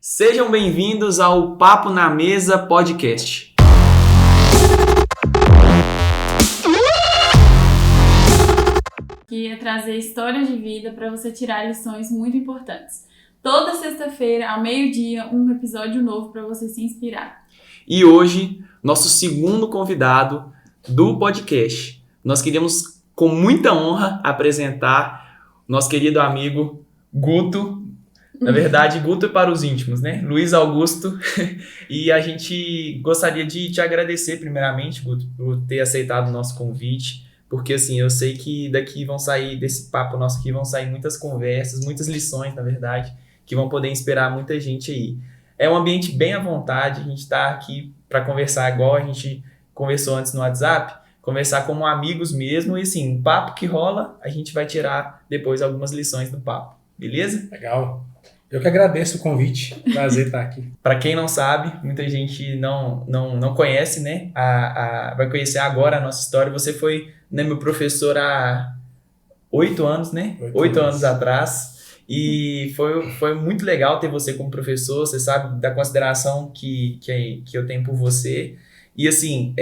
Sejam bem-vindos ao Papo na Mesa Podcast. Que é trazer histórias de vida para você tirar lições muito importantes. Toda sexta-feira, ao meio-dia, um episódio novo para você se inspirar. E hoje, nosso segundo convidado do podcast. Nós queríamos, com muita honra, apresentar nosso querido amigo Guto. Na verdade, Guto é para os íntimos, né? Luiz Augusto. E a gente gostaria de te agradecer, primeiramente, Guto, por ter aceitado o nosso convite. Porque, assim, eu sei que desse papo nosso aqui, vão sair muitas conversas, muitas lições, na verdade, que vão poder inspirar muita gente aí. É um ambiente bem à vontade, a gente está aqui para conversar igual a gente conversou antes no WhatsApp, conversar como amigos mesmo, e assim, um papo que rola, a gente vai tirar depois algumas lições do papo, beleza? Legal. Eu que agradeço o convite, prazer estar aqui. Para quem não sabe, muita gente não conhece, né? Vai conhecer agora a nossa história. Você foi, né, meu professor há 8 anos, né? 8 anos atrás. E foi muito legal ter você como professor. Você sabe da consideração que eu tenho por você. E assim,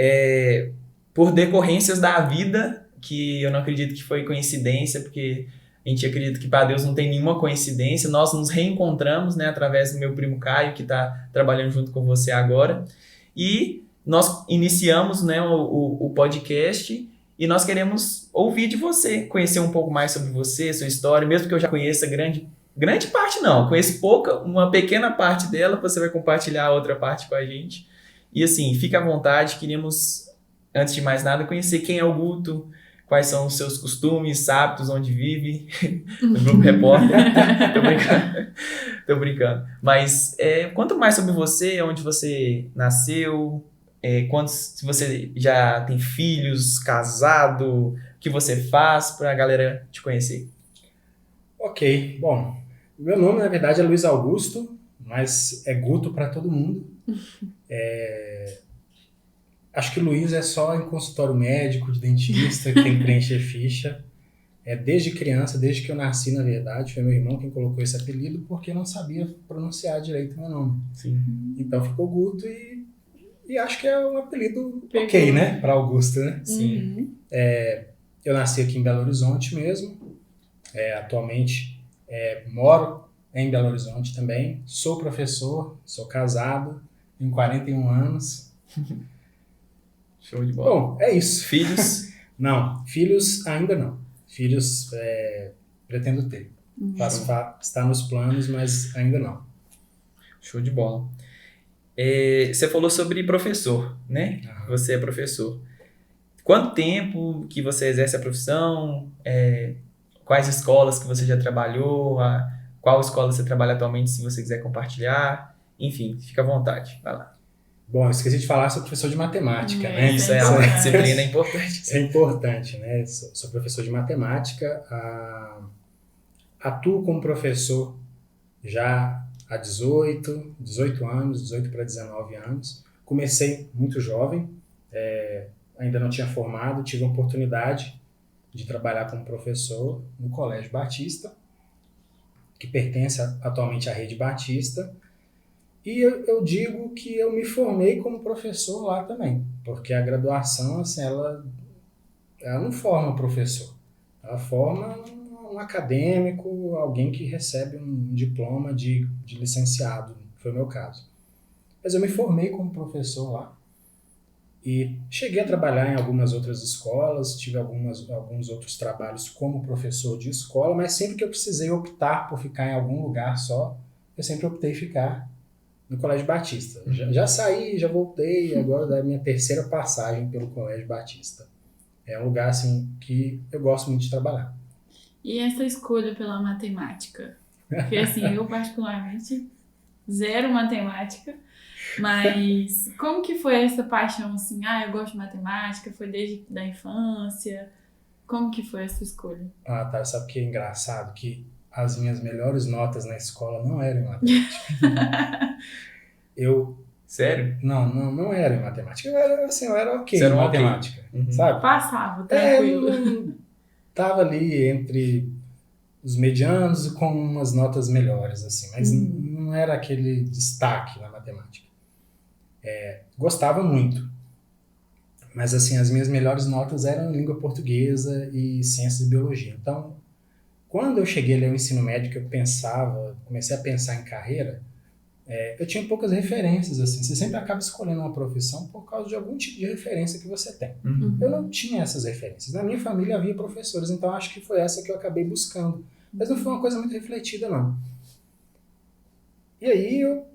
por decorrências da vida, que eu não acredito que foi coincidência, porque a gente acredita que para Deus não tem nenhuma coincidência. Nós nos reencontramos, né, através do meu primo Caio, que está trabalhando junto com você agora. E nós iniciamos, né, o podcast e nós queremos ouvir de você, conhecer um pouco mais sobre você, sua história, mesmo que eu já conheça grande parte não, conheço pouca, uma pequena parte dela, você vai compartilhar a outra parte com a gente. E assim, fica à vontade, queríamos, antes de mais nada, conhecer quem é o Guto, quais são os seus costumes, hábitos, onde vive, no Grupo Repórter. Tô brincando. Mas conta mais sobre você, onde você nasceu, se você já tem filhos, casado, o que você faz, pra galera te conhecer. Ok, bom, meu nome na verdade é Luiz Augusto, mas é Guto para todo mundo. Acho que Luiz é só em consultório médico, de dentista, que tem que preencher ficha. Desde criança, desde que eu nasci, na verdade, foi meu irmão quem colocou esse apelido, porque não sabia pronunciar direito meu nome. Sim. Então ficou Guto e acho que é um apelido ok, né? Para Augusto, né? Sim. Eu nasci aqui em Belo Horizonte mesmo. Atualmente moro em Belo Horizonte também. Sou professor, sou casado, tenho 41 anos. Show de bola. Bom, é isso. Filhos? Não, filhos ainda não. Filhos pretendo ter. Está nos planos, mas ainda não. Show de bola. Você falou sobre professor, né? Aham. Você é professor. Quanto tempo que você exerce a profissão? Quais escolas que você já trabalhou? Qual escola você trabalha atualmente, se você quiser compartilhar? Enfim, fica à vontade. Vai lá. Bom, esqueci de falar, sou professor de matemática, né? Isso é uma disciplina importante. Isso é importante, né? Sou professor de matemática, atuo como professor já há 18 anos, 18 para 19 anos. Comecei muito jovem, ainda não tinha formado, tive a oportunidade de trabalhar como professor no Colégio Batista, que pertence atualmente à Rede Batista. E eu digo que eu me formei como professor lá também, porque a graduação, assim, ela não forma professor, ela forma um acadêmico, alguém que recebe um diploma de licenciado, foi o meu caso. Mas eu me formei como professor lá e cheguei a trabalhar em algumas outras escolas, tive alguns outros trabalhos como professor de escola, mas sempre que eu precisei optar por ficar em algum lugar só, eu sempre optei ficar no Colégio Batista. Já saí, já voltei, agora da minha terceira passagem pelo Colégio Batista. É um lugar assim que eu gosto muito de trabalhar. E essa escolha pela matemática? Porque assim, eu particularmente zero matemática, mas como que foi essa paixão assim? Eu gosto de matemática, foi desde a infância? Como que foi essa escolha? Tá, sabe o que é engraçado? Que as minhas melhores notas na escola não eram em matemática. Sério? Não era em matemática. Eu era ok Você era em um matemática, ok. sabe? Passava, tranquilo. Tava ali entre os medianos com umas notas melhores, assim, mas não era aquele destaque na matemática. Gostava muito. Mas, assim, as minhas melhores notas eram em língua portuguesa e ciências e biologia. Então, quando eu cheguei ali ao ensino médio, que eu comecei a pensar em carreira, eu tinha poucas referências, assim. Você sempre acaba escolhendo uma profissão por causa de algum tipo de referência que você tem. Eu não tinha essas referências. Na minha família havia professores, então acho que foi essa que eu acabei buscando. Mas não foi uma coisa muito refletida, não. E aí eu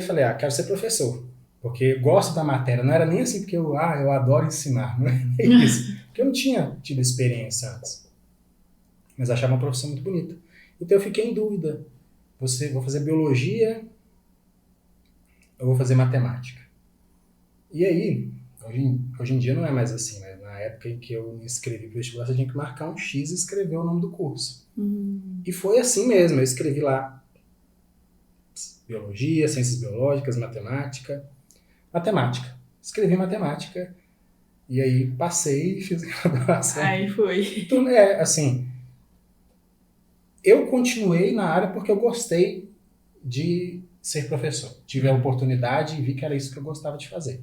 falei, quero ser professor. Porque gosto da matéria. Não era nem assim porque eu adoro ensinar. Não é nem isso. Porque eu não tinha tido experiência antes. Mas achava uma profissão muito bonita. Então eu fiquei em dúvida. Vou fazer biologia ou vou fazer matemática? E aí, hoje em dia não é mais assim, né? Na época em que eu me inscrevi para o vestibular, você tinha que marcar um X e escrever o nome do curso. E foi assim mesmo. Eu escrevi lá biologia, ciências biológicas, matemática. Escrevi matemática e aí passei e fiz graduação. Aí foi. Então, assim, eu continuei na área porque eu gostei de ser professor. Tive a oportunidade e vi que era isso que eu gostava de fazer.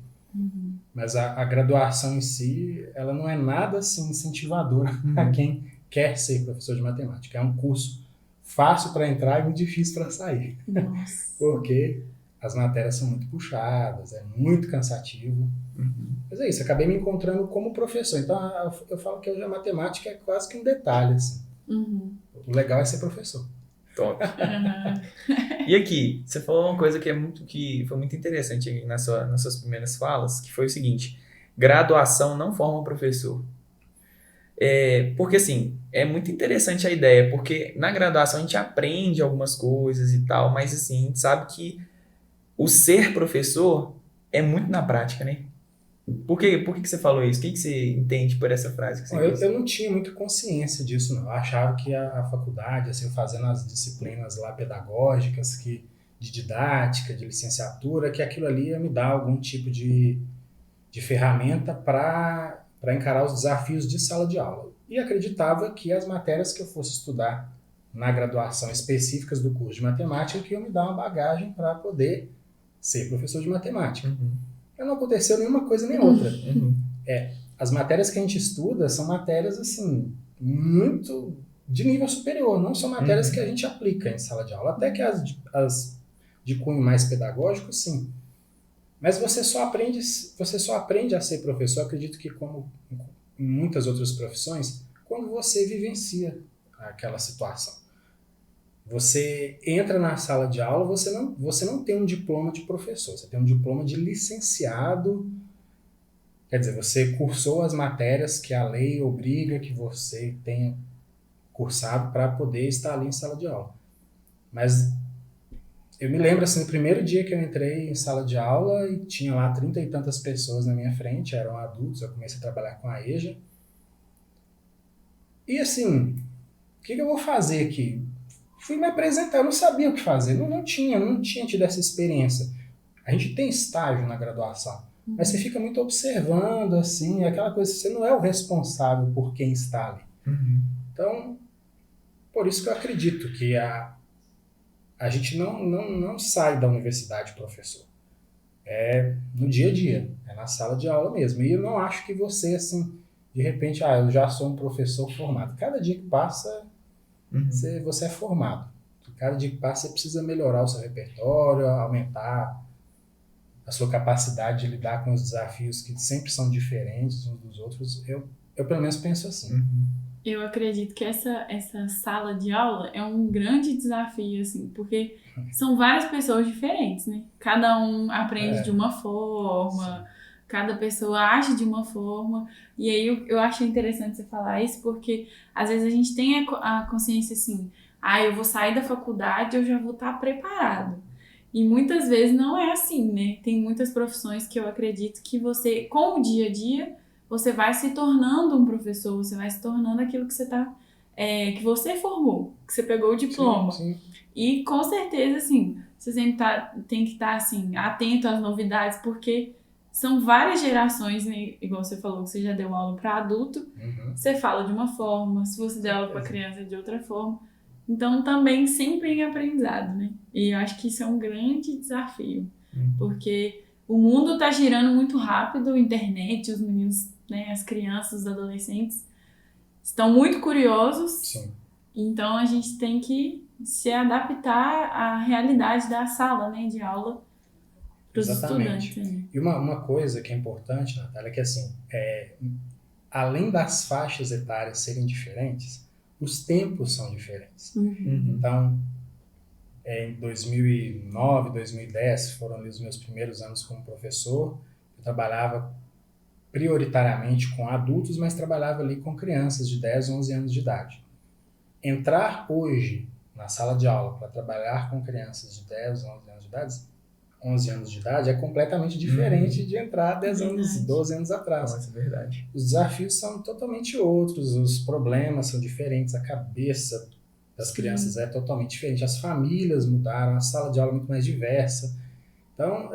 Mas a graduação em si, ela não é nada assim incentivadora para quem quer ser professor de matemática. É um curso fácil para entrar e muito difícil para sair. Nossa. Porque as matérias são muito puxadas, é muito cansativo. Mas é isso, acabei me encontrando como professor. Então eu falo que hoje a matemática é quase que um detalhe. Assim. O legal é ser professor. Top. E aqui, você falou uma coisa que foi muito interessante aí nas suas primeiras falas, que foi o seguinte: graduação não forma professor. Porque assim, é muito interessante a ideia, porque na graduação a gente aprende algumas coisas e tal, mas assim, a gente sabe que o ser professor é muito na prática, né? Por que você falou isso? O que você entende por essa frase que você disse? Eu não tinha muita consciência disso, não. Eu achava que a faculdade, assim, fazendo as disciplinas lá pedagógicas, de didática, de licenciatura, que aquilo ali ia me dar algum tipo de ferramenta para encarar os desafios de sala de aula. E acreditava que as matérias que eu fosse estudar na graduação específicas do curso de matemática que iam me dar uma bagagem para poder ser professor de matemática. Não aconteceu nenhuma coisa nem outra. As matérias que a gente estuda são matérias assim muito de nível superior, não são matérias que a gente aplica em sala de aula, até que as de cunho mais pedagógico, sim. Mas você só aprende a ser professor, acredito que como em muitas outras profissões, quando você vivencia aquela situação. Você entra na sala de aula, você não tem um diploma de professor, você tem um diploma de licenciado. Quer dizer, você cursou as matérias que a lei obriga que você tenha cursado para poder estar ali em sala de aula. Mas eu me lembro, assim, no primeiro dia que eu entrei em sala de aula e tinha lá 30 e tantas pessoas na minha frente, eram adultos, eu comecei a trabalhar com a EJA. E assim, o que eu vou fazer aqui? Fui me apresentar, eu não sabia o que fazer, não tinha tido essa experiência. A gente tem estágio na graduação, mas você fica muito observando, assim, aquela coisa, você não é o responsável por quem está ali. Então, por isso que eu acredito que a gente não sai da universidade professor. É no dia a dia, é na sala de aula mesmo. E eu não acho que você, assim, de repente, eu já sou um professor formado. Cada dia que passa, você é formado. Cada dia que passa, você precisa melhorar o seu repertório, aumentar a sua capacidade de lidar com os desafios que sempre são diferentes uns dos outros. Eu pelo menos penso assim. Eu acredito que essa sala de aula é um grande desafio, assim, porque são várias pessoas diferentes, né? Cada um aprende de uma forma, cada pessoa age de uma forma. E aí eu achei interessante você falar isso, porque às vezes a gente tem a consciência assim, eu vou sair da faculdade, eu já vou estar preparado. E muitas vezes não é assim, né? Tem muitas profissões que eu acredito que você, com o dia a dia, você vai se tornando um professor, você vai se tornando aquilo que você que você formou, que você pegou o diploma. Sim. E com certeza, assim, você sempre tem que estar assim, atento às novidades, porque são várias gerações, né? Igual você falou que você já deu aula para adulto, você fala de uma forma, se você der aula para criança é de outra forma. Então, também sempre em aprendizado, né? E eu acho que isso é um grande desafio, porque o mundo está girando muito rápido, a internet, os meninos, né, as crianças, os adolescentes estão muito curiosos. Sim. Então, a gente tem que se adaptar à realidade da sala, né, de aula para os estudantes. Né? E uma coisa que é importante, Natália, é que assim, além das faixas etárias serem diferentes, os tempos são diferentes. Então, em 2009, 2010, foram ali os meus primeiros anos como professor. Eu trabalhava prioritariamente com adultos, mas trabalhava ali com crianças de 10, 11 anos de idade. Entrar hoje na sala de aula para trabalhar com crianças de 10, 11 anos de idade é completamente diferente de entrar 10 anos, 12 anos atrás. Nossa, é verdade. Os desafios são totalmente outros, os problemas são diferentes, a cabeça das crianças é totalmente diferente, as famílias mudaram, a sala de aula é muito mais diversa. Então,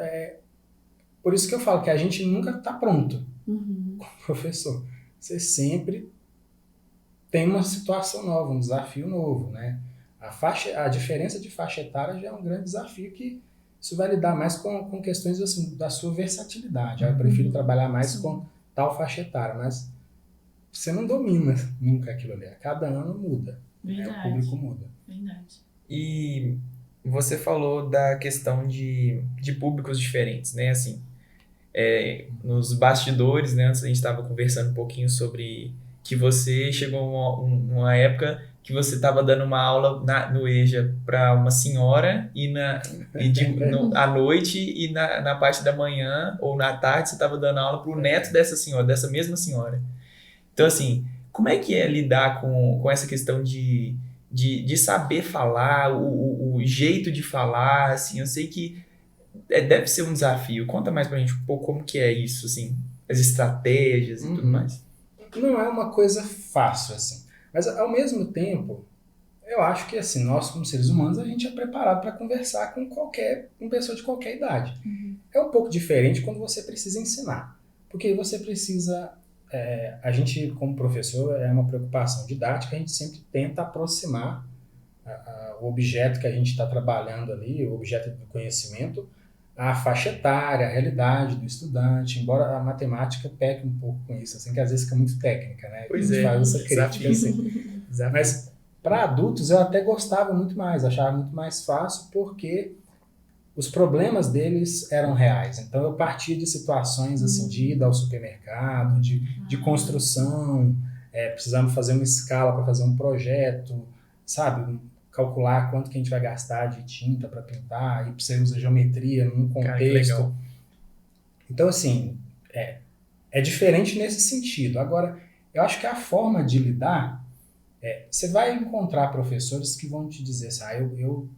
por isso que eu falo que a gente nunca está pronto como professor. Você sempre tem uma situação nova, um desafio novo, né? A diferença de faixa etária já é um grande desafio que isso vai lidar mais com questões assim, da sua versatilidade. Eu prefiro trabalhar mais com tal faixa etária, mas você não domina nunca aquilo ali. A cada ano muda. Né? O público muda. Verdade. E você falou da questão de públicos diferentes, né? Assim, nos bastidores, né? Antes a gente estava conversando um pouquinho sobre que você chegou uma época que você estava dando uma aula no EJA para uma senhora à noite e na parte da manhã ou na tarde você estava dando aula para o neto dessa senhora, dessa mesma senhora. Então, assim, como é que é lidar com essa questão de saber falar, o jeito de falar, assim, eu sei que deve ser um desafio. Conta mais pra gente um pouco como que é isso, assim, as estratégias e tudo mais. Não é uma coisa fácil, assim. Mas, ao mesmo tempo, eu acho que, assim, nós, como seres humanos, a gente é preparado para conversar com pessoa de qualquer idade. É um pouco diferente quando você precisa ensinar. Porque você precisa... a gente, como professor, é uma preocupação didática, a gente sempre tenta aproximar o objeto que a gente está trabalhando ali, o objeto do conhecimento, a faixa etária, a realidade do estudante, embora a matemática peque um pouco com isso, assim, que às vezes fica muito técnica, né? Pois a gente faz essa crítica, assim. Mas para adultos eu até gostava muito mais, achava muito mais fácil, porque os problemas deles eram reais. Então eu partia de situações assim, de ir ao supermercado, de construção, precisamos fazer uma escala para fazer um projeto, sabe? Calcular quanto que a gente vai gastar de tinta para pintar, e você usa geometria num contexto. Cara, então, assim, é diferente nesse sentido. Agora, eu acho que a forma de lidar, você vai encontrar professores que vão te dizer assim, eu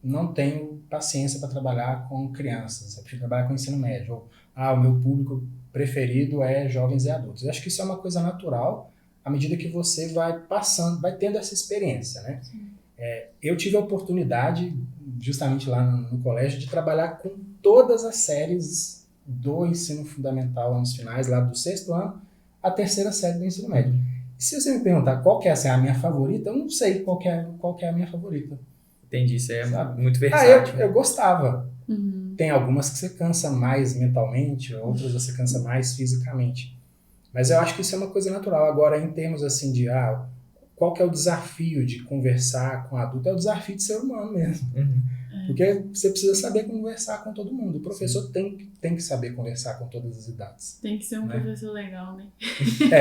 não tenho paciência para trabalhar com crianças, eu prefiro trabalhar com ensino médio, ou o meu público preferido é jovens e adultos. Eu acho que isso é uma coisa natural, à medida que você vai passando, vai tendo essa experiência, né? Eu tive a oportunidade, justamente lá no colégio, de trabalhar com todas as séries do ensino fundamental, anos finais, lá do 6º ano, a 3ª série do ensino médio. E se você me perguntar qual que é assim, a minha favorita, eu não sei qual que é a minha favorita. Entendi, isso muito versátil. Eu gostava. Tem algumas que você cansa mais mentalmente, outras você cansa mais fisicamente. Mas eu acho que isso é uma coisa natural. Agora, em termos assim de qual que é o desafio de conversar com adulto? É o desafio de ser humano mesmo. Porque você precisa saber conversar com todo mundo. O professor tem que saber conversar com todas as idades. Tem que ser um professor legal, né?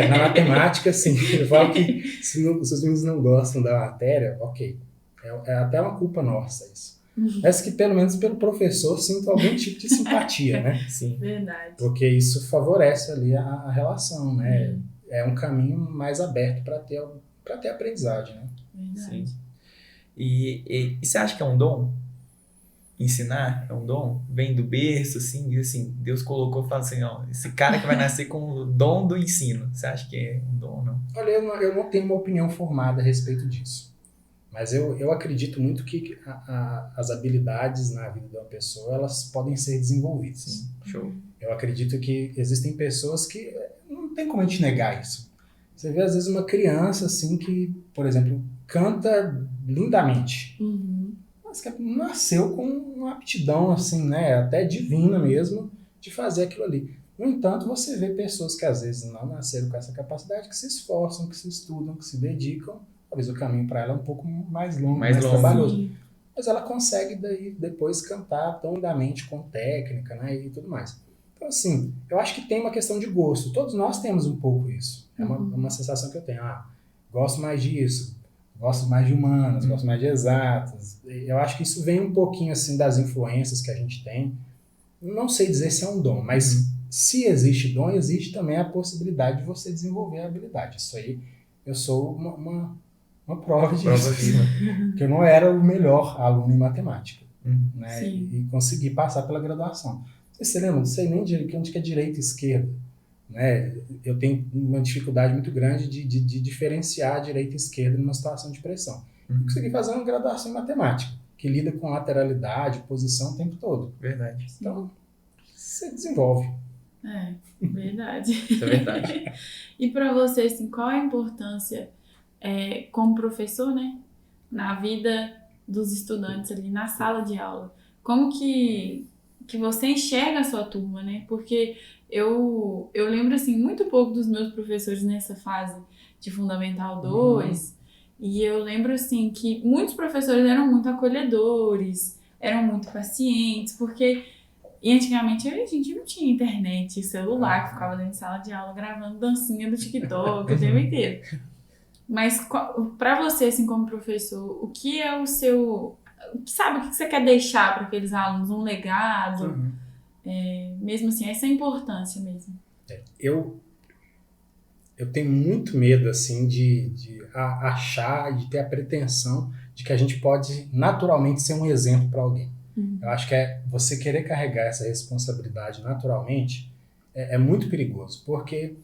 Na matemática, sim. Eu falo que se os meninos não gostam da matéria, ok. É até uma culpa nossa isso. Mas que pelo menos pelo professor sinta algum tipo de simpatia, né? Sim. Verdade. Porque isso favorece ali a relação, né? É um caminho mais aberto para ter aprendizagem, né? Verdade. Sim. E você acha que é um dom? Ensinar é um dom? Vem do berço, assim, e assim, Deus colocou e fala assim, esse cara que vai nascer com o dom do ensino. Você acha que é um dom ou não? Olha, eu não tenho uma opinião formada a respeito disso. Mas eu acredito muito que as habilidades na vida de uma pessoa, elas podem ser desenvolvidas. Sim, show. Eu acredito que existem pessoas que não tem como a gente negar isso. Você vê, às vezes, uma criança, assim, que, por exemplo, canta lindamente. Mas que nasceu com uma aptidão, assim, né, até divina mesmo, de fazer aquilo ali. No entanto, você vê pessoas que às vezes não nasceram com essa capacidade, que se esforçam, que se estudam, que se dedicam. Talvez o caminho para ela é um pouco mais longo, mais trabalhoso. Sim. Mas ela consegue daí depois cantar tão lindamente com técnica, né, e tudo mais. Então, assim, eu acho que tem uma questão de gosto. Todos nós temos um pouco isso. É uma sensação que eu tenho. Gosto mais disso, gosto mais de humanas, gosto mais de exatas. Eu acho que isso vem um pouquinho assim das influências que a gente tem. Não sei dizer se é um dom, mas se existe dom, existe também a possibilidade de você desenvolver a habilidade. Isso aí, eu sou uma prova disso. Porque eu não era o melhor aluno em matemática. Né? E consegui passar pela graduação. Você lembra? Não sei nem onde que é direita e esquerda. Né? Eu tenho uma dificuldade muito grande de diferenciar direita e esquerda numa situação de pressão. Eu consegui fazer uma graduação em matemática, que lida com lateralidade, posição o tempo todo. Verdade. Então, você desenvolve. Verdade. Isso é verdade. E para você, assim, qual a importância como professor, né, na vida dos estudantes ali, na sala de aula? Como que você enxerga a sua turma, né? Porque eu lembro, assim, muito pouco dos meus professores nessa fase de Fundamental 2, e eu lembro, assim, que muitos professores eram muito acolhedores, eram muito pacientes, porque antigamente a gente não tinha internet, celular, que ficava dentro de sala de aula gravando dancinha do TikTok o tempo inteiro. Mas para você, assim, como professor, o que é o seu... Sabe, o que você quer deixar para aqueles alunos? Um legado? Mesmo assim, essa importância mesmo. Eu tenho muito medo, assim, de achar, de ter a pretensão de que a gente pode naturalmente ser um exemplo para alguém. Eu acho que você querer carregar essa responsabilidade naturalmente é muito perigoso, porque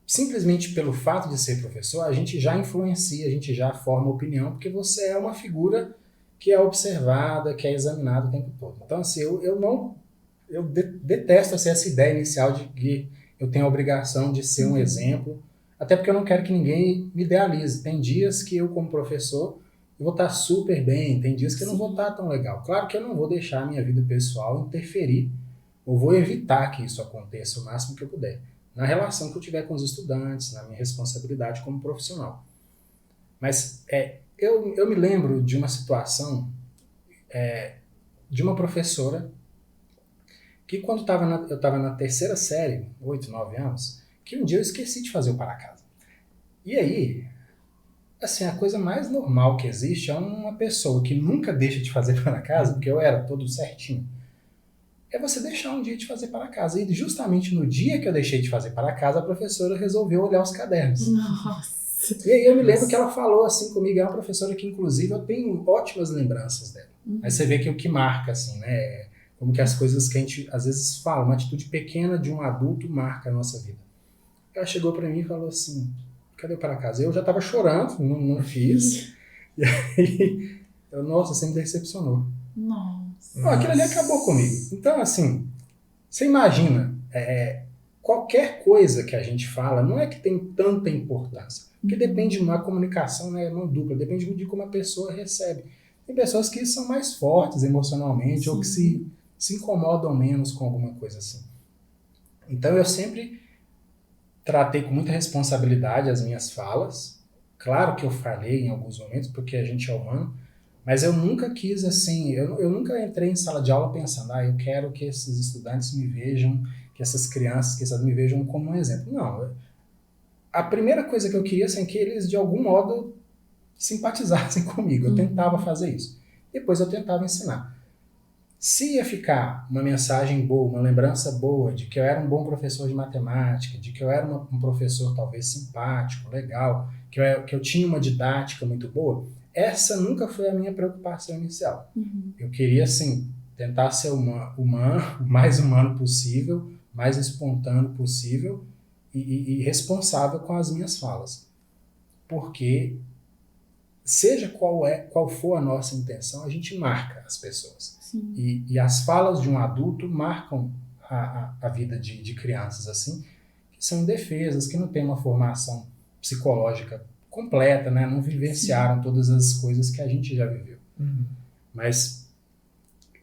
simplesmente pelo fato de ser professor, a gente já influencia, a gente já forma opinião, porque você é uma figura que é observada, que é examinada o tempo todo. Então, assim, eu detesto assim, essa ideia inicial de que eu tenho a obrigação de ser um exemplo, até porque eu não quero que ninguém me idealize. Tem dias que eu, como professor, eu vou estar super bem, tem dias que eu não vou estar tão legal. Claro que eu não vou deixar a minha vida pessoal interferir, ou vou evitar que isso aconteça o máximo que eu puder, na relação que eu tiver com os estudantes, na minha responsabilidade como profissional. Mas eu me lembro de uma situação de uma professora que quando eu estava na terceira série, 8, 9 anos, que um dia eu esqueci de fazer o para casa. E aí, assim, a coisa mais normal que existe é uma pessoa que nunca deixa de fazer para casa, porque eu era todo certinho, é você deixar um dia de fazer para casa. E justamente no dia que eu deixei de fazer para casa, a professora resolveu olhar os cadernos. Nossa! E aí eu me lembro que ela falou assim comigo, é uma professora que inclusive eu tenho ótimas lembranças dela. Aí você vê que o que marca, assim, né, como que as coisas que a gente às vezes fala, uma atitude pequena de um adulto marca a nossa vida. Ela chegou para mim e falou assim, cadê o para casa? Eu já estava chorando, não fiz. E aí, nossa, você me decepcionou. Nossa. Aquilo ali acabou comigo. Então, assim, você imagina, qualquer coisa que a gente fala não é que tem tanta importância. Porque depende de uma comunicação, né, mão dupla, depende muito de como a pessoa recebe. Tem pessoas que são mais fortes emocionalmente, sim, ou que se incomodam menos com alguma coisa assim. Então eu sempre tratei com muita responsabilidade as minhas falas. Claro que eu falhei em alguns momentos, porque a gente é humano, mas eu nunca quis assim, eu nunca entrei em sala de aula pensando, eu quero que esses estudantes me vejam, que essas crianças, que essas me vejam como um exemplo. Não, a primeira coisa que eu queria assim, é que eles de algum modo simpatizassem comigo. Eu tentava fazer isso. Depois eu tentava ensinar. Se ia ficar uma mensagem boa, uma lembrança boa de que eu era um bom professor de matemática, de que eu era um professor talvez simpático, legal, que eu tinha uma didática muito boa, essa nunca foi a minha preocupação inicial. Eu queria, assim, tentar ser o mais humano possível, mais espontâneo possível e responsável com as minhas falas. Porque seja qual for a nossa intenção, a gente marca as pessoas. E as falas de um adulto marcam a vida de crianças, assim, que são indefesas, que não têm uma formação psicológica completa, né? Não vivenciaram todas as coisas que a gente já viveu. Mas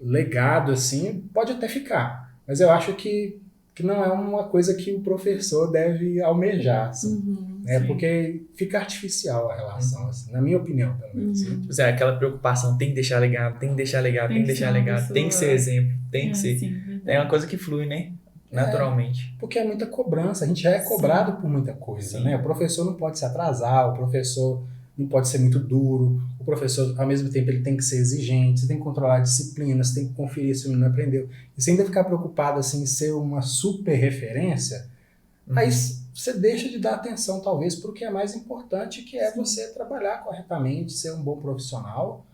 legado, assim, pode até ficar. Mas eu acho que não é uma coisa que o professor deve almejar, assim, né? Porque fica artificial a relação, assim, na minha opinião, pelo menos. Tipo assim, aquela preocupação, tem que deixar legado, tem que deixar legado, tem que deixar legado, tem que ser exemplo, tem que ser. Sim, É uma coisa que flui, né? Naturalmente. Porque é muita cobrança, a gente já é cobrado por muita coisa, né? O professor não pode se atrasar, o professor não pode ser muito duro, o professor, ao mesmo tempo, ele tem que ser exigente, você tem que controlar a disciplina, você tem que conferir se o menino aprendeu. E você ainda ficar preocupado assim, em ser uma super referência, aí você deixa de dar atenção, talvez, para o que é mais importante, que é você trabalhar corretamente, ser um bom profissional,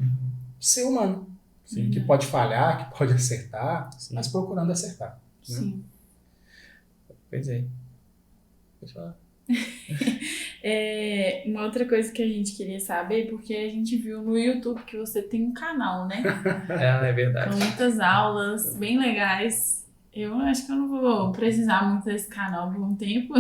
ser humano, que pode falhar, que pode acertar, mas procurando acertar. Né? Sim. Pois é. Pode falar. Uma outra coisa que a gente queria saber, porque a gente viu no YouTube que você tem um canal, né? É verdade. Com muitas aulas bem legais. Eu acho que eu não vou precisar muito desse canal por um tempo.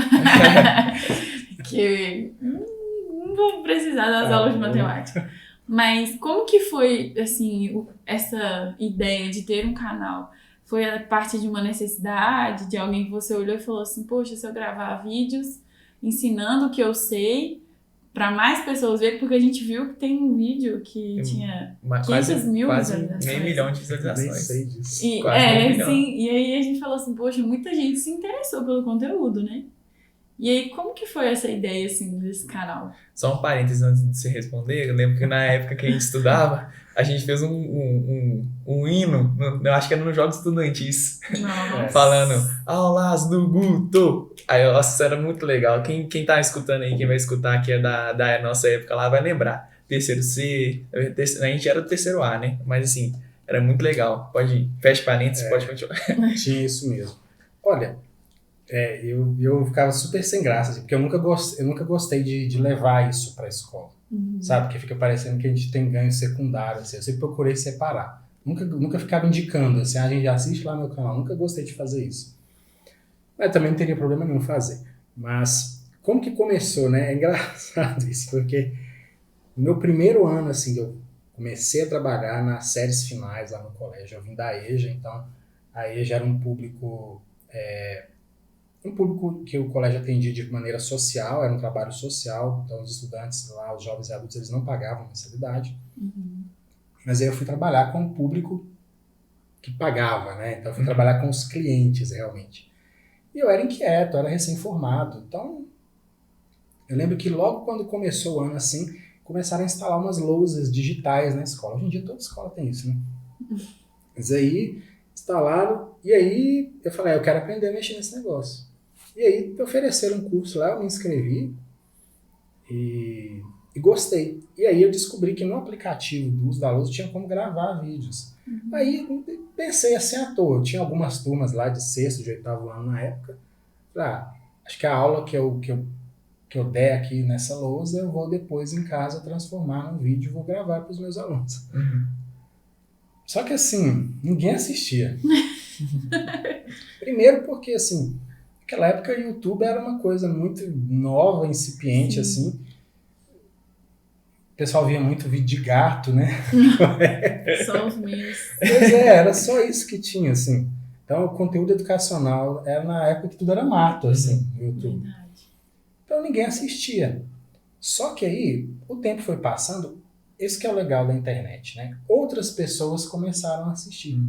Porque não vou precisar das aulas de matemática. Mas como que foi, assim, essa ideia de ter um canal? Foi a partir de uma necessidade, de alguém que você olhou e falou assim, poxa, se eu gravar vídeos ensinando o que eu sei, para mais pessoas verem, porque a gente viu que tem um vídeo que tinha 500 mil visualizações. Meio milhão de visualizações. Nem sei disso. Sim, e aí a gente falou assim, poxa, muita gente se interessou pelo conteúdo, né? E aí, como que foi essa ideia, assim, desse canal? Só um parênteses antes de você responder, eu lembro que na época que a gente estudava, a gente fez um hino, eu acho que era nos Jogos Estudantis, falando aulas do Guto. Aí, nossa, isso era muito legal. Quem tá escutando aí, quem vai escutar que é da nossa época lá, vai lembrar. Terceiro C, a gente era do terceiro A, né? Mas assim, era muito legal. Pode ir, fecha parênteses, pode continuar. Tinha isso mesmo. Olha, eu ficava super sem graça, assim, porque eu nunca gostei de levar isso para a escola, sabe? Porque fica parecendo que a gente tem ganho secundário, assim. Eu sempre procurei separar. Nunca ficava indicando, assim, a gente assiste lá no meu canal. Nunca gostei de fazer isso. Mas também não teria problema nenhum fazer. Mas como que começou, né? É engraçado isso, porque no meu primeiro ano, assim, eu comecei a trabalhar nas séries finais lá no colégio. Eu vim da EJA, então a EJA era um público que o colégio atendia de maneira social, era um trabalho social, então os estudantes lá, os jovens e adultos, eles não pagavam mensalidade. Mas aí eu fui trabalhar com o público que pagava, né? Então eu fui trabalhar com os clientes, realmente. E eu era inquieto, eu era recém-formado. Então, eu lembro que logo quando começou o ano, assim, começaram a instalar umas lousas digitais na escola. Hoje em dia toda escola tem isso, né? Mas aí, instalaram, e aí eu falei, eu quero aprender a mexer nesse negócio. E aí ofereceram um curso lá, eu me inscrevi e gostei. E aí eu descobri que no aplicativo do uso da lousa tinha como gravar vídeos. Aí pensei assim à toa, tinha algumas turmas lá de sexto, de oitavo ano na época. Falei, acho que a aula que eu der aqui nessa lousa, eu vou depois em casa transformar num vídeo e vou gravar para os meus alunos. Só que assim, ninguém assistia. Primeiro porque assim, naquela época o YouTube era uma coisa muito nova, incipiente, assim. O pessoal via muito vídeo de gato, né? Só os meus. Pois era só isso que tinha, assim. Então, o conteúdo educacional era na época que tudo era mato, assim, no YouTube. Verdade. Então, ninguém assistia. Só que aí, o tempo foi passando, esse que é o legal da internet, né? Outras pessoas começaram a assistir.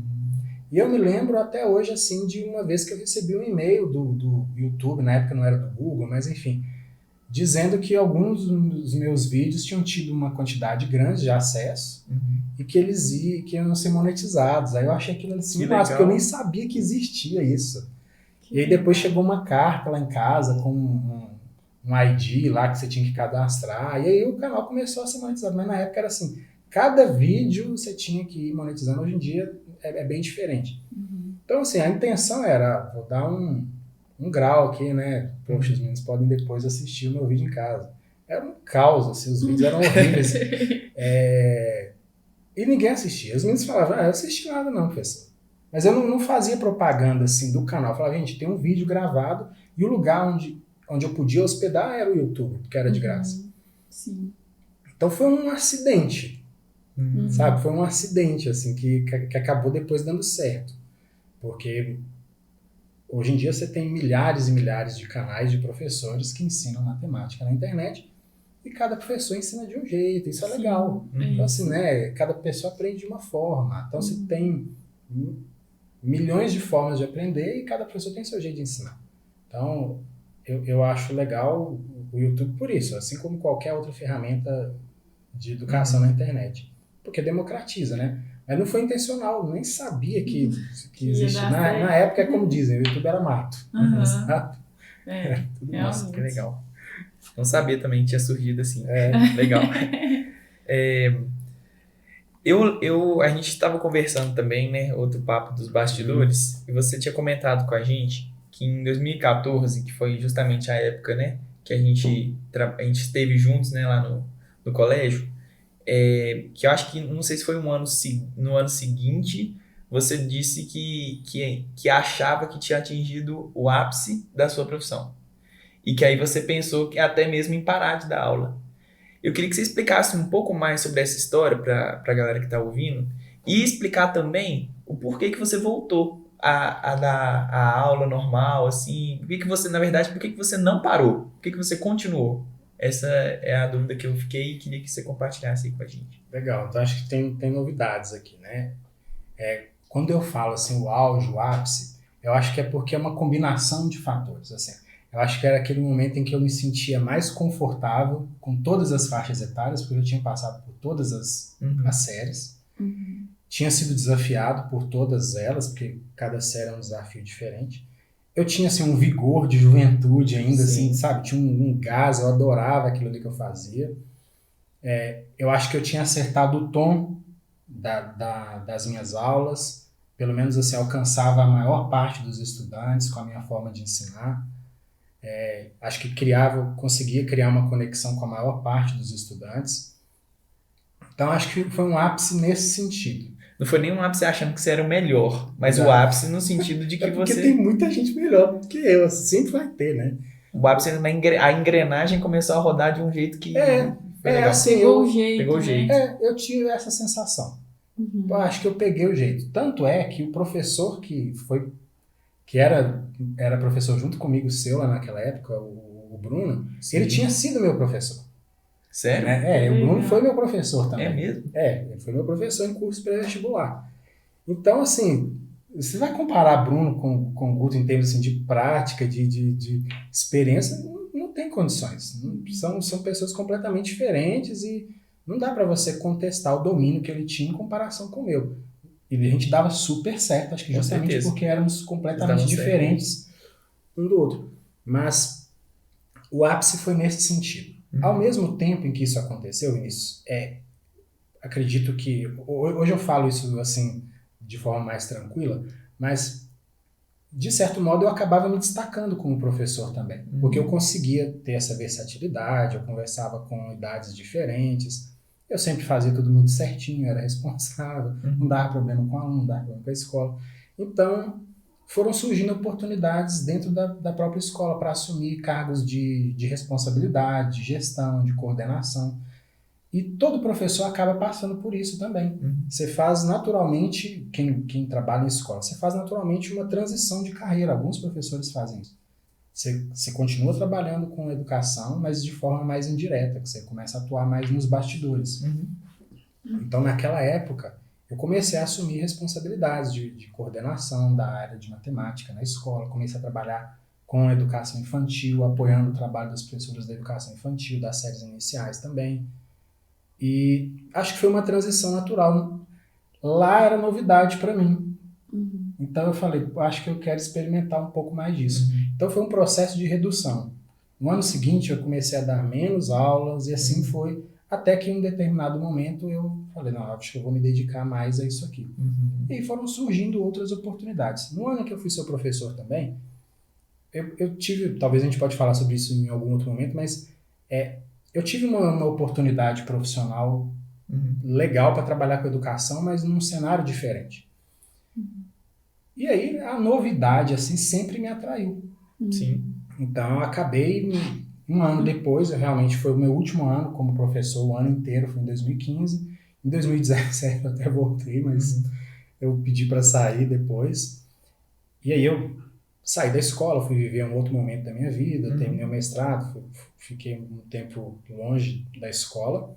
E eu me lembro até hoje, assim, de uma vez que eu recebi um e-mail do YouTube, na época não era do Google, mas enfim, dizendo que alguns dos meus vídeos tinham tido uma quantidade grande de acesso e que que iam ser monetizados. Aí eu achei aquilo assim, porque eu nem sabia que existia isso. E aí depois chegou uma carta lá em casa com um ID lá que você tinha que cadastrar, e aí o canal começou a ser monetizado. Mas na época era assim, cada vídeo você tinha que ir monetizando. Hoje em dia é bem diferente. Então assim, a intenção era, vou dar um grau aqui, né? Poxa, os meninos podem depois assistir o meu vídeo em casa. Era um caos, assim, os vídeos eram horríveis. E ninguém assistia. Os meninos falavam, eu não assisti nada não, professor. Mas eu não fazia propaganda, assim, do canal. Eu falava, gente, tem um vídeo gravado e o lugar onde eu podia hospedar era o YouTube, porque era de graça. Sim. Então foi um acidente, sabe? Foi um acidente, assim, que acabou depois dando certo. Porque hoje em dia você tem milhares e milhares de canais de professores que ensinam matemática na internet e cada professor ensina de um jeito, isso é legal. Então, assim, né, cada pessoa aprende de uma forma. Então, você tem milhões de formas de aprender e cada professor tem seu jeito de ensinar. Então, eu acho legal o YouTube por isso, assim como qualquer outra ferramenta de educação na internet. Porque democratiza, né? Mas não foi intencional, nem sabia que existia. Na época, é como dizem, o YouTube era mato. Sabe? Tudo nossa, que legal. Não sabia também que tinha surgido assim. Legal. A gente estava conversando também, né? Outro papo dos bastidores, e você tinha comentado com a gente que em 2014, que foi justamente a época, né? Que a gente esteve juntos, né? Lá no colégio. Que eu acho que, não sei se foi no ano seguinte, você disse que achava que tinha atingido o ápice da sua profissão. E que aí você pensou que até mesmo em parar de dar aula. Eu queria que você explicasse um pouco mais sobre essa história para a galera que está ouvindo e explicar também o porquê que você voltou a dar a aula normal, assim, por que você não parou? Por que você continuou? Essa é a dúvida que eu fiquei e queria que você compartilhasse aí com a gente. Legal, então acho que tem novidades aqui, né? Quando eu falo assim, o auge, o ápice, eu acho que é porque é uma combinação de fatores, assim. Eu acho que era aquele momento em que eu me sentia mais confortável com todas as faixas etárias, porque eu tinha passado por todas as séries. Tinha sido desafiado por todas elas, porque cada série é um desafio diferente. Eu tinha, assim, um vigor de juventude ainda, assim, sabe? Tinha um gás, eu adorava aquilo ali que eu fazia. Eu acho que eu tinha acertado o tom das minhas aulas, pelo menos, assim, alcançava a maior parte dos estudantes com a minha forma de ensinar. Acho que conseguia criar uma conexão com a maior parte dos estudantes. Então, acho que foi um ápice nesse sentido. Não foi nem um ápice achando que você era o melhor, mas o ápice no sentido de que porque tem muita gente melhor do que eu, sempre vai ter, né? O ápice, a engrenagem começou a rodar de um jeito que... assim, pegou o jeito. Eu tive essa sensação. Eu acho que eu peguei o jeito. Tanto é que o professor que era professor junto comigo, seu lá naquela época, o Bruno, ele tinha sido meu professor. Sério? O Bruno foi meu professor também. É mesmo? Ele foi meu professor em curso pré-vestibular. Então, assim, você vai comparar Bruno com Guto em termos assim, de prática, de experiência, não tem condições. São pessoas completamente diferentes e não dá para você contestar o domínio que ele tinha em comparação com o meu. E a gente dava super certo, acho que justamente porque éramos completamente diferentes um do outro. Mas o ápice foi nesse sentido. Ao mesmo tempo em que isso aconteceu, Vinícius, acredito que... Hoje eu falo isso assim de forma mais tranquila, mas de certo modo eu acabava me destacando como professor também, porque eu conseguia ter essa versatilidade, eu conversava com idades diferentes, eu sempre fazia tudo muito certinho, era responsável, não dava problema com o aluno, não dava problema com a escola. Então, foram surgindo oportunidades dentro da própria escola para assumir cargos de responsabilidade, de gestão, de coordenação. E todo professor acaba passando por isso também. Você faz naturalmente, quem trabalha em escola, você faz naturalmente uma transição de carreira. Alguns professores fazem isso. Você continua trabalhando com educação, mas de forma mais indireta, que você começa a atuar mais nos bastidores. Então, naquela época, eu comecei a assumir responsabilidades de coordenação da área de matemática na escola, comecei a trabalhar com a educação infantil, apoiando o trabalho das professoras da educação infantil, das séries iniciais também. E acho que foi uma transição natural. Lá era novidade para mim. Então eu falei, acho que eu quero experimentar um pouco mais disso. Então foi um processo de redução. No ano seguinte eu comecei a dar menos aulas e assim foi, até que em um determinado momento eu falei, não, acho que eu vou me dedicar mais a isso aqui. E aí foram surgindo outras oportunidades. No ano que eu fui seu professor também, eu tive, talvez a gente pode falar sobre isso em algum outro momento, mas eu tive uma oportunidade profissional legal para trabalhar com educação, mas num cenário diferente. E aí a novidade assim sempre me atraiu. Sim. Então eu acabei Um ano depois, realmente foi o meu último ano como professor, o ano inteiro, foi em 2015. Em 2017 eu até voltei, mas eu pedi para sair depois. E aí eu saí da escola, fui viver um outro momento da minha vida, terminei o mestrado, fiquei um tempo longe da escola.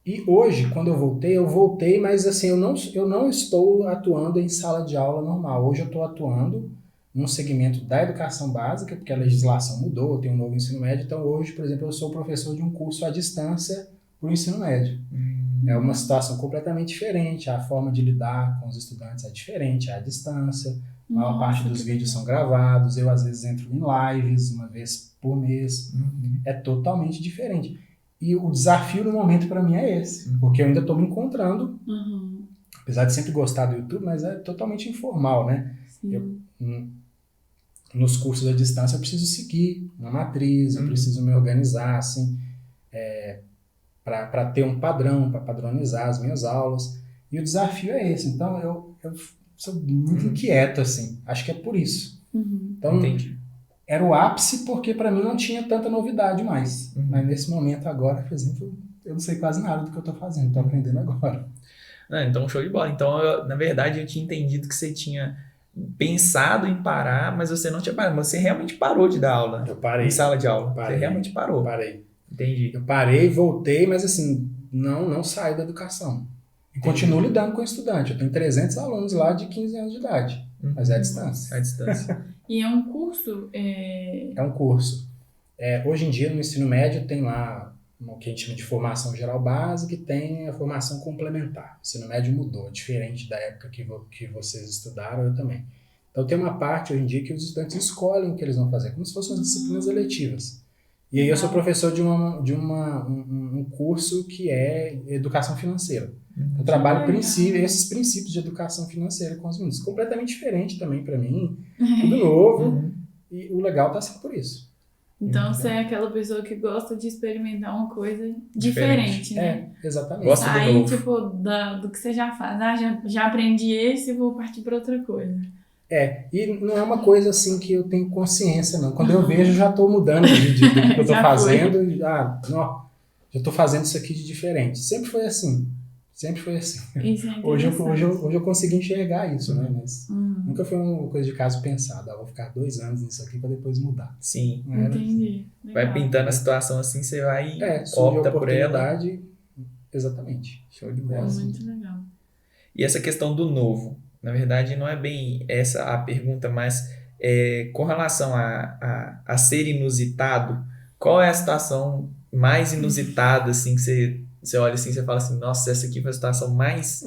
E hoje, quando eu voltei, mas assim, eu não estou atuando em sala de aula normal. Hoje eu estou atuando num segmento da educação básica, porque a legislação mudou, tem um novo ensino médio. Então hoje, por exemplo, eu sou professor de um curso à distância para o ensino médio. É uma situação completamente diferente, a forma de lidar com os estudantes é diferente, é à distância. A maior parte dos vídeos são gravados, eu às vezes entro em lives uma vez por mês. É totalmente diferente. E o desafio no momento para mim é esse, porque eu ainda estou me encontrando, apesar de sempre gostar do YouTube, mas é totalmente informal, né? Nos cursos à distância eu preciso seguir uma matriz, eu preciso me organizar, assim, para ter um padrão, para padronizar as minhas aulas. E o desafio é esse. Então eu sou muito inquieto, assim. Acho que é por isso. Então, Entendi. era o ápice porque para mim não tinha tanta novidade mais. Mas nesse momento agora, por exemplo, eu não sei quase nada do que eu estou fazendo. Estou aprendendo agora. Então, show de bola. Então, na verdade, eu tinha entendido que você tinha pensado em parar, mas você não tinha parado. Mas você realmente parou de dar aula. Eu parei. Em sala de aula. Parei. Você realmente parou. Parei. Entendi. Eu parei, voltei, mas assim, não saí da educação. E continuo lidando com o estudante. Eu tenho 300 alunos lá de 15 anos de idade. Mas é à distância. É à distância. E é um curso? É um curso. Hoje em dia, no ensino médio, tem lá o que a gente chama de formação geral básica e tem a formação complementar. O ensino médio mudou, diferente da época que vocês estudaram, eu também. Então tem uma parte hoje em dia que os estudantes escolhem o que eles vão fazer, como se fossem as disciplinas eletivas. E aí eu sou professor de um curso que é educação financeira. Eu trabalho esses princípios de educação financeira com os meninos. Completamente diferente também para mim, tudo novo. E o legal tá sendo por isso. Então você é aquela pessoa que gosta de experimentar uma coisa diferente, né? Exatamente. Gosta do novo. Tipo, do que você já faz. Já aprendi esse e vou partir para outra coisa. E não é uma coisa assim que eu tenho consciência, não. Quando eu vejo, já estou mudando do que eu estou fazendo. Já estou fazendo isso aqui de diferente. Sempre foi assim. Isso é hoje eu consegui enxergar isso, né? Mas nunca foi uma coisa de caso pensado. Vou ficar 2 anos nisso aqui para depois mudar. Sim. Entendi. Vai pintando a situação assim, você vai opta por ela. Exatamente. Show de bola. Muito legal. E essa questão do novo, na verdade, não é bem essa a pergunta, mas com relação a ser inusitado, qual é a situação mais inusitada, assim, que você olha assim, você fala assim, nossa, essa aqui foi a situação mais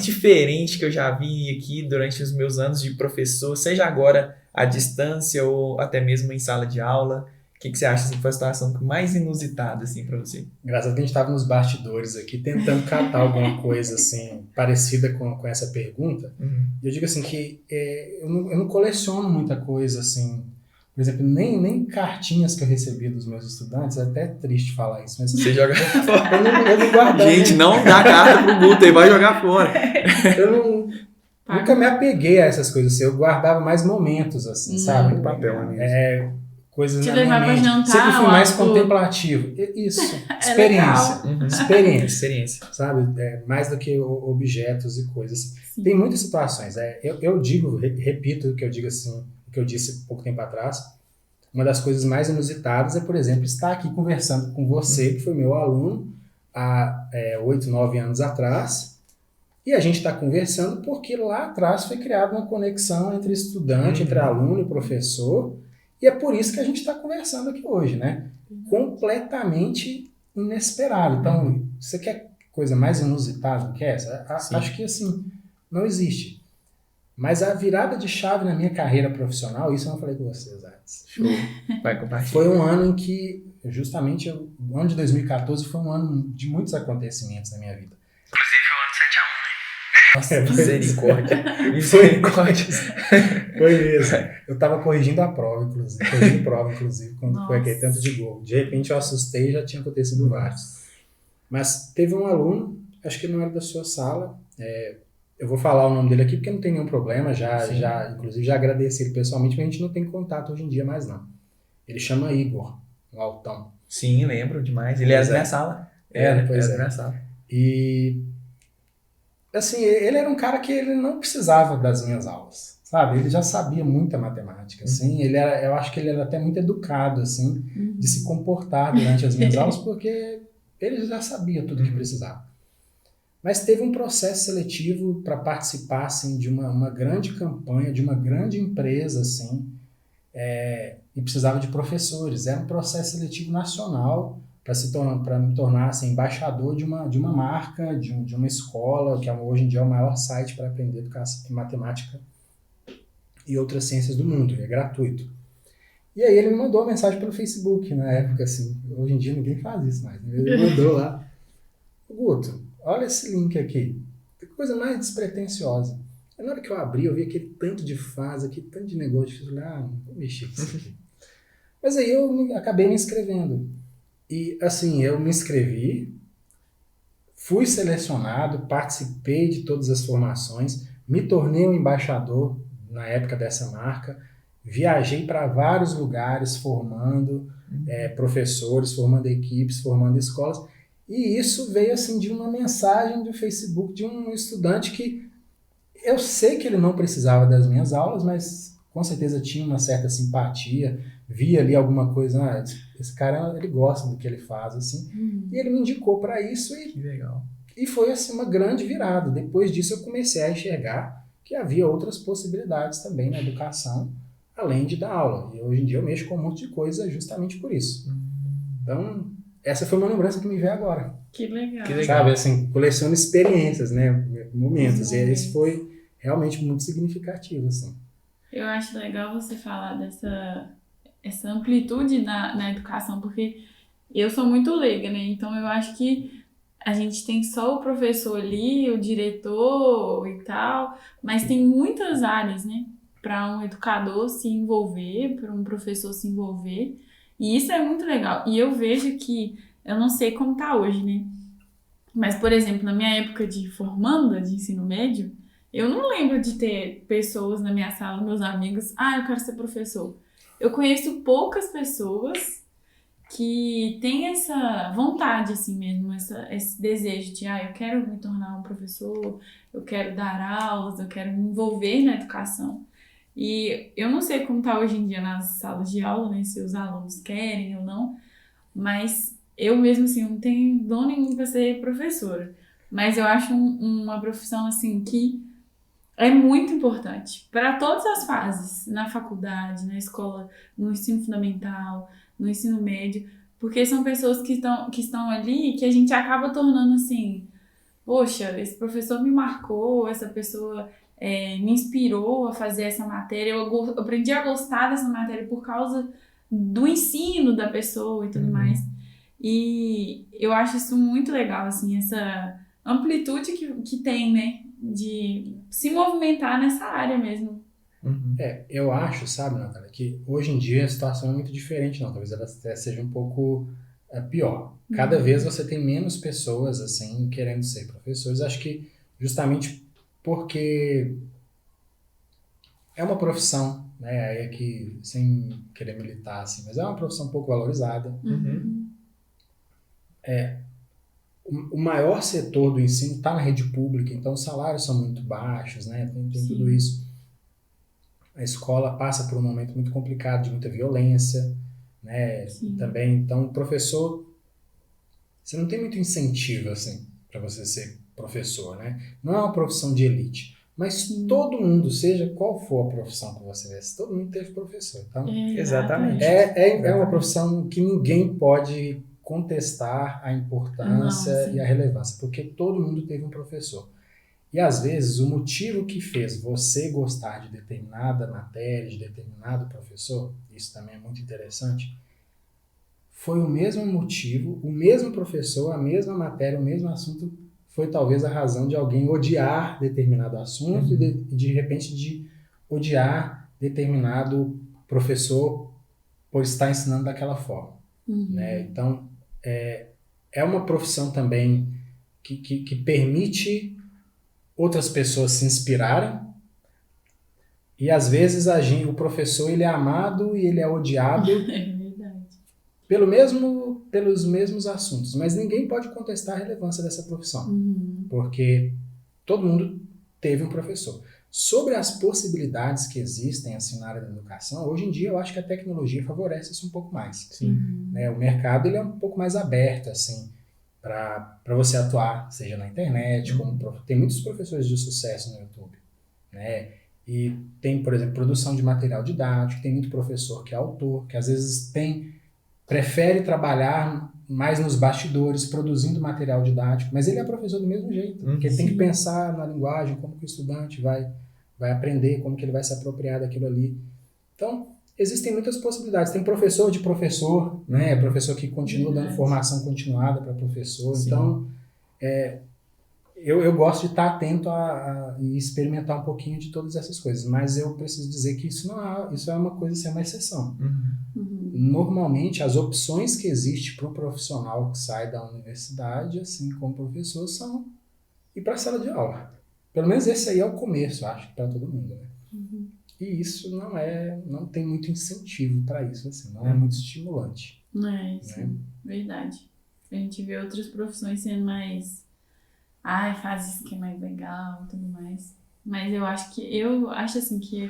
diferente que eu já vi aqui durante os meus anos de professor, seja agora à distância ou até mesmo em sala de aula. O que você acha assim, que foi a situação mais inusitada assim, para você? Graças a Deus a gente estava nos bastidores aqui tentando catar alguma coisa assim parecida com essa pergunta. E eu digo assim que eu não coleciono muita coisa assim. Por exemplo, nem cartinhas que eu recebi dos meus estudantes, é até triste falar isso, mas você joga fora. Eu não guardava. Gente, não dá carta pro Guto, ele vai jogar fora. Eu nunca me apeguei a essas coisas assim, eu guardava mais momentos assim, sabe? Muito papel, né? Coisas te na minha mente. Jantar, sempre fui mais contemplativo. Isso, experiência, sabe? Mais do que objetos e coisas. Sim. Tem muitas situações. Eu digo, repito o que eu digo assim, que eu disse pouco tempo atrás, uma das coisas mais inusitadas é, por exemplo, estar aqui conversando com você, que foi meu aluno há 8, 9 anos atrás, e a gente está conversando porque lá atrás foi criada uma conexão entre estudante, entre aluno e professor, e é por isso que a gente está conversando aqui hoje, né? Completamente inesperado. Então, você quer coisa mais inusitada do que essa? Acho que, assim, não existe. Mas a virada de chave na minha carreira profissional, isso eu não falei com vocês antes. Show. Vai compartilhar. Foi um ano em que, justamente, o ano de 2014 foi um ano de muitos acontecimentos na minha vida. Inclusive foi o ano 7-1, né? Nossa, misericórdia. Foi mesmo. Eu tava corrigindo a prova, inclusive, quando foi aquele tanto de gol. De repente eu assustei e já tinha acontecido vários. Mas teve um aluno, acho que não era da sua sala, eu vou falar o nome dele aqui porque não tem nenhum problema, inclusive já agradeci ele pessoalmente, mas a gente não tem contato hoje em dia mais não. Ele chama Igor, um altão. Sim, lembro demais. Ele era da minha sala. Era da da minha sala. E, assim, ele era um cara que ele não precisava das minhas aulas, sabe? Ele já sabia muita matemática, assim. Eu acho que ele era até muito educado, assim, de se comportar durante as minhas aulas, porque ele já sabia tudo que precisava. Mas teve um processo seletivo para participar, assim, de uma grande campanha, de uma grande empresa, assim, e precisava de professores. Era um processo seletivo nacional para me tornar assim, embaixador de uma marca, de uma escola, que hoje em dia é o maior site para aprender educação, matemática e outras ciências do mundo, é gratuito. E aí ele me mandou uma mensagem pelo Facebook, na época, assim, hoje em dia ninguém faz isso mais, né? Ele mandou lá, Guto, olha esse link aqui, que coisa mais despretensiosa. E na hora que eu abri, eu vi aquele tanto de fase, aquele tanto de negócio, eu falei, não vou mexer com isso aqui. Mas aí eu acabei me inscrevendo. E assim, eu me inscrevi, fui selecionado, participei de todas as formações, me tornei um embaixador na época dessa marca, viajei para vários lugares formando professores, formando equipes, formando escolas, e isso veio assim de uma mensagem do Facebook de um estudante que eu sei que ele não precisava das minhas aulas, mas com certeza tinha uma certa simpatia, via ali alguma coisa, esse cara ele gosta do que ele faz, assim, e ele me indicou para isso Que legal. e foi assim uma grande virada. Depois disso eu comecei a enxergar que havia outras possibilidades também na educação, além de dar aula. E hoje em dia eu mexo com um monte de coisa justamente por isso. Então, essa foi uma lembrança que me veio agora. Que legal. Que legal. Sabe, assim, coleciono experiências, né, momentos. E esse foi realmente muito significativo, assim. Eu acho legal você falar essa amplitude na educação, porque eu sou muito leiga, né? Então eu acho que a gente tem só o professor ali, o diretor e tal, mas tem muitas áreas, né? Para um educador se envolver, para um professor se envolver. E isso é muito legal. E eu vejo que, eu não sei como tá hoje, né? Mas, por exemplo, na minha época de formanda, de ensino médio, eu não lembro de ter pessoas na minha sala, meus amigos, eu quero ser professor. Eu conheço poucas pessoas que têm essa vontade, assim mesmo, esse desejo de, eu quero me tornar um professor, eu quero dar aulas, eu quero me envolver na educação. E eu não sei como tá hoje em dia nas salas de aula, né, se os alunos querem ou não, mas eu mesmo, assim, não tenho dom nenhum para ser professora. Mas eu acho uma profissão, assim, que é muito importante para todas as fases, na faculdade, na escola, no ensino fundamental, no ensino médio, porque são pessoas que estão ali que a gente acaba tornando assim, poxa, esse professor me marcou, essa pessoa me inspirou a fazer essa matéria, eu aprendi a gostar dessa matéria por causa do ensino da pessoa e tudo mais. E eu acho isso muito legal, assim, essa amplitude que tem, né? De se movimentar nessa área mesmo. Eu acho, sabe, Natália, que hoje em dia a situação é muito diferente, não. Talvez ela até seja um pouco pior. Cada vez você tem menos pessoas, assim, querendo ser professores. Acho que justamente porque é uma profissão, né, aí aqui, sem querer militar, assim, mas é uma profissão um pouco valorizada. O maior setor do ensino está na rede pública, então os salários são muito baixos, né? Tem tudo isso. A escola passa por um momento muito complicado, de muita violência, né? Também, então, o professor, você não tem muito incentivo, assim, para você ser professor, né? Não é uma profissão de elite, mas todo mundo, seja qual for a profissão que você vê, todo mundo teve professor, então... Exatamente. É uma profissão que ninguém pode contestar a importância e a relevância, porque todo mundo teve um professor. E às vezes o motivo que fez você gostar de determinada matéria, de determinado professor, isso também é muito interessante, foi o mesmo motivo, o mesmo professor, a mesma matéria, o mesmo assunto, foi talvez a razão de alguém odiar determinado assunto e de repente de odiar determinado professor por estar ensinando daquela forma. Né? Então, é uma profissão também que permite outras pessoas se inspirarem e às vezes o professor ele é amado e ele é odiado pelos mesmos assuntos, mas ninguém pode contestar a relevância dessa profissão, porque todo mundo teve um professor. Sobre as possibilidades que existem assim, na área da educação, hoje em dia eu acho que a tecnologia favorece isso um pouco mais. Né? O mercado ele é um pouco mais aberto assim, para você atuar, seja na internet, tem muitos professores de sucesso no YouTube. Né? E tem, por exemplo, produção de material didático, tem muito professor que é autor, que às vezes prefere trabalhar mais nos bastidores, produzindo material didático, mas ele é professor do mesmo jeito, porque ele tem que pensar na linguagem, como que o estudante vai aprender, como que ele vai se apropriar daquilo ali. Então, existem muitas possibilidades. Tem professor de professor, né? Professor que continua dando formação continuada para professor. Sim. Então, eu gosto de estar atento e experimentar um pouquinho de todas essas coisas, mas eu preciso dizer que isso é uma coisa, isso é uma exceção. Normalmente, as opções que existem para o profissional que sai da universidade, assim como professor, são ir para a sala de aula. Pelo menos esse aí é o começo, acho, para todo mundo. Né? E isso não tem muito incentivo para isso, assim, não é muito estimulante. Não é isso, né? Verdade. A gente vê outras profissões sendo mais... faz isso que é mais legal e tudo mais. Mas eu acho assim que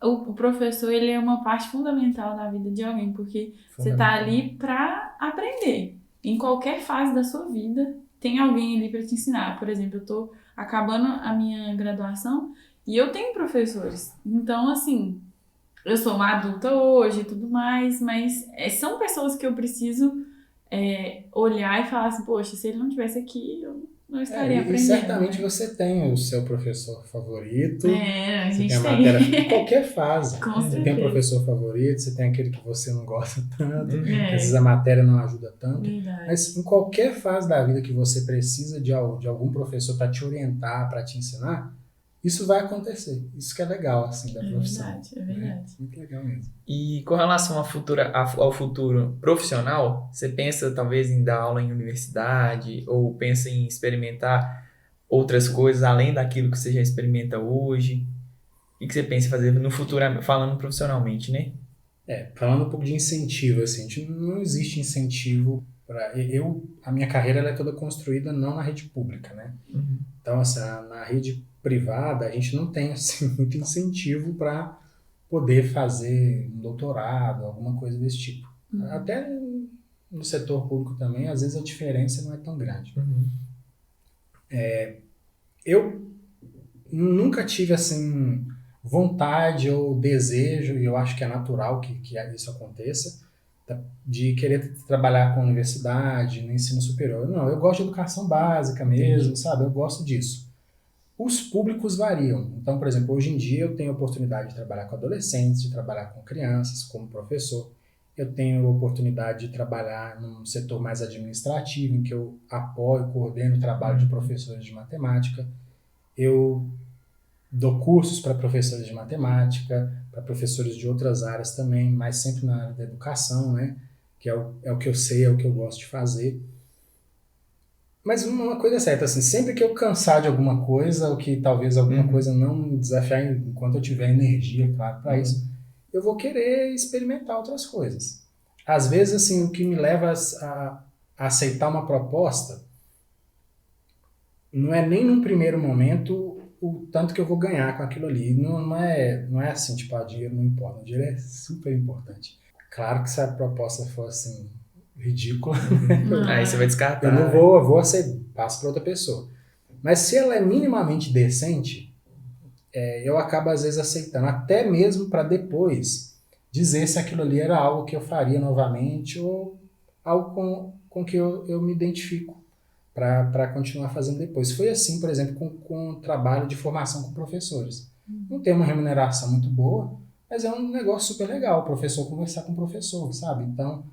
o professor, ele é uma parte fundamental da vida de alguém, porque você tá ali pra aprender. Em qualquer fase da sua vida, tem alguém ali pra te ensinar. Por exemplo, eu tô acabando a minha graduação e eu tenho professores. Então, assim, eu sou uma adulta hoje e tudo mais, mas são pessoas que eu preciso olhar e falar assim, poxa, se ele não estivesse aqui, eu não estaria aprendendo. E certamente você tem o seu professor favorito. A gente tem a tem. matéria em qualquer fase. Com você certeza. tem um professor favorito, você tem aquele que você não gosta tanto, que às vezes a matéria não ajuda tanto. Verdade. Mas em qualquer fase da vida que você precisa de algum professor para te orientar, para te ensinar, isso vai acontecer. Isso que é legal, assim, da profissão. É verdade. Né? Muito legal mesmo. E com relação ao futuro profissional, você pensa talvez em dar aula em universidade ou pensa em experimentar outras coisas além daquilo que você já experimenta hoje? O que você pensa em fazer no futuro, falando profissionalmente, né? Falando um pouco de incentivo, assim, não existe incentivo para... A minha carreira ela é toda construída não na rede pública, né? Então, assim, na rede privada, a gente não tem assim, muito incentivo para poder fazer um doutorado, alguma coisa desse tipo. Até no setor público também, às vezes a diferença não é tão grande. Eu nunca tive assim, vontade ou desejo, e eu acho que é natural que isso aconteça, de querer trabalhar com a universidade, no ensino superior. Não, eu gosto de educação básica mesmo, sabe? Eu gosto disso. Os públicos variam. Então, por exemplo, hoje em dia eu tenho a oportunidade de trabalhar com adolescentes, de trabalhar com crianças, como professor. Eu tenho a oportunidade de trabalhar num setor mais administrativo, em que eu apoio, coordeno o trabalho de professores de matemática. Eu dou cursos para professores de matemática, para professores de outras áreas também, mas sempre na área da educação, né? Que é o que eu sei, é o que eu gosto de fazer. Mas uma coisa é certa, assim, sempre que eu cansar de alguma coisa, ou que talvez alguma coisa não me desafiar enquanto eu tiver energia, claro, para isso, eu vou querer experimentar outras coisas. Às vezes, assim, o que me leva a aceitar uma proposta não é nem num primeiro momento o tanto que eu vou ganhar com aquilo ali. Não é assim, tipo, dinheiro não importa. O dinheiro é super importante. Claro que se a proposta for, assim, ridícula, aí você vai descartar. Eu não vou aceitar, passo para outra pessoa. Mas se ela é minimamente decente, eu acabo às vezes aceitando, até mesmo para depois dizer se aquilo ali era algo que eu faria novamente ou algo com que eu me identifico para continuar fazendo depois. Foi assim, por exemplo, com o trabalho de formação com professores. Não tem uma remuneração muito boa, mas é um negócio super legal, o professor conversar com o professor, sabe? Então,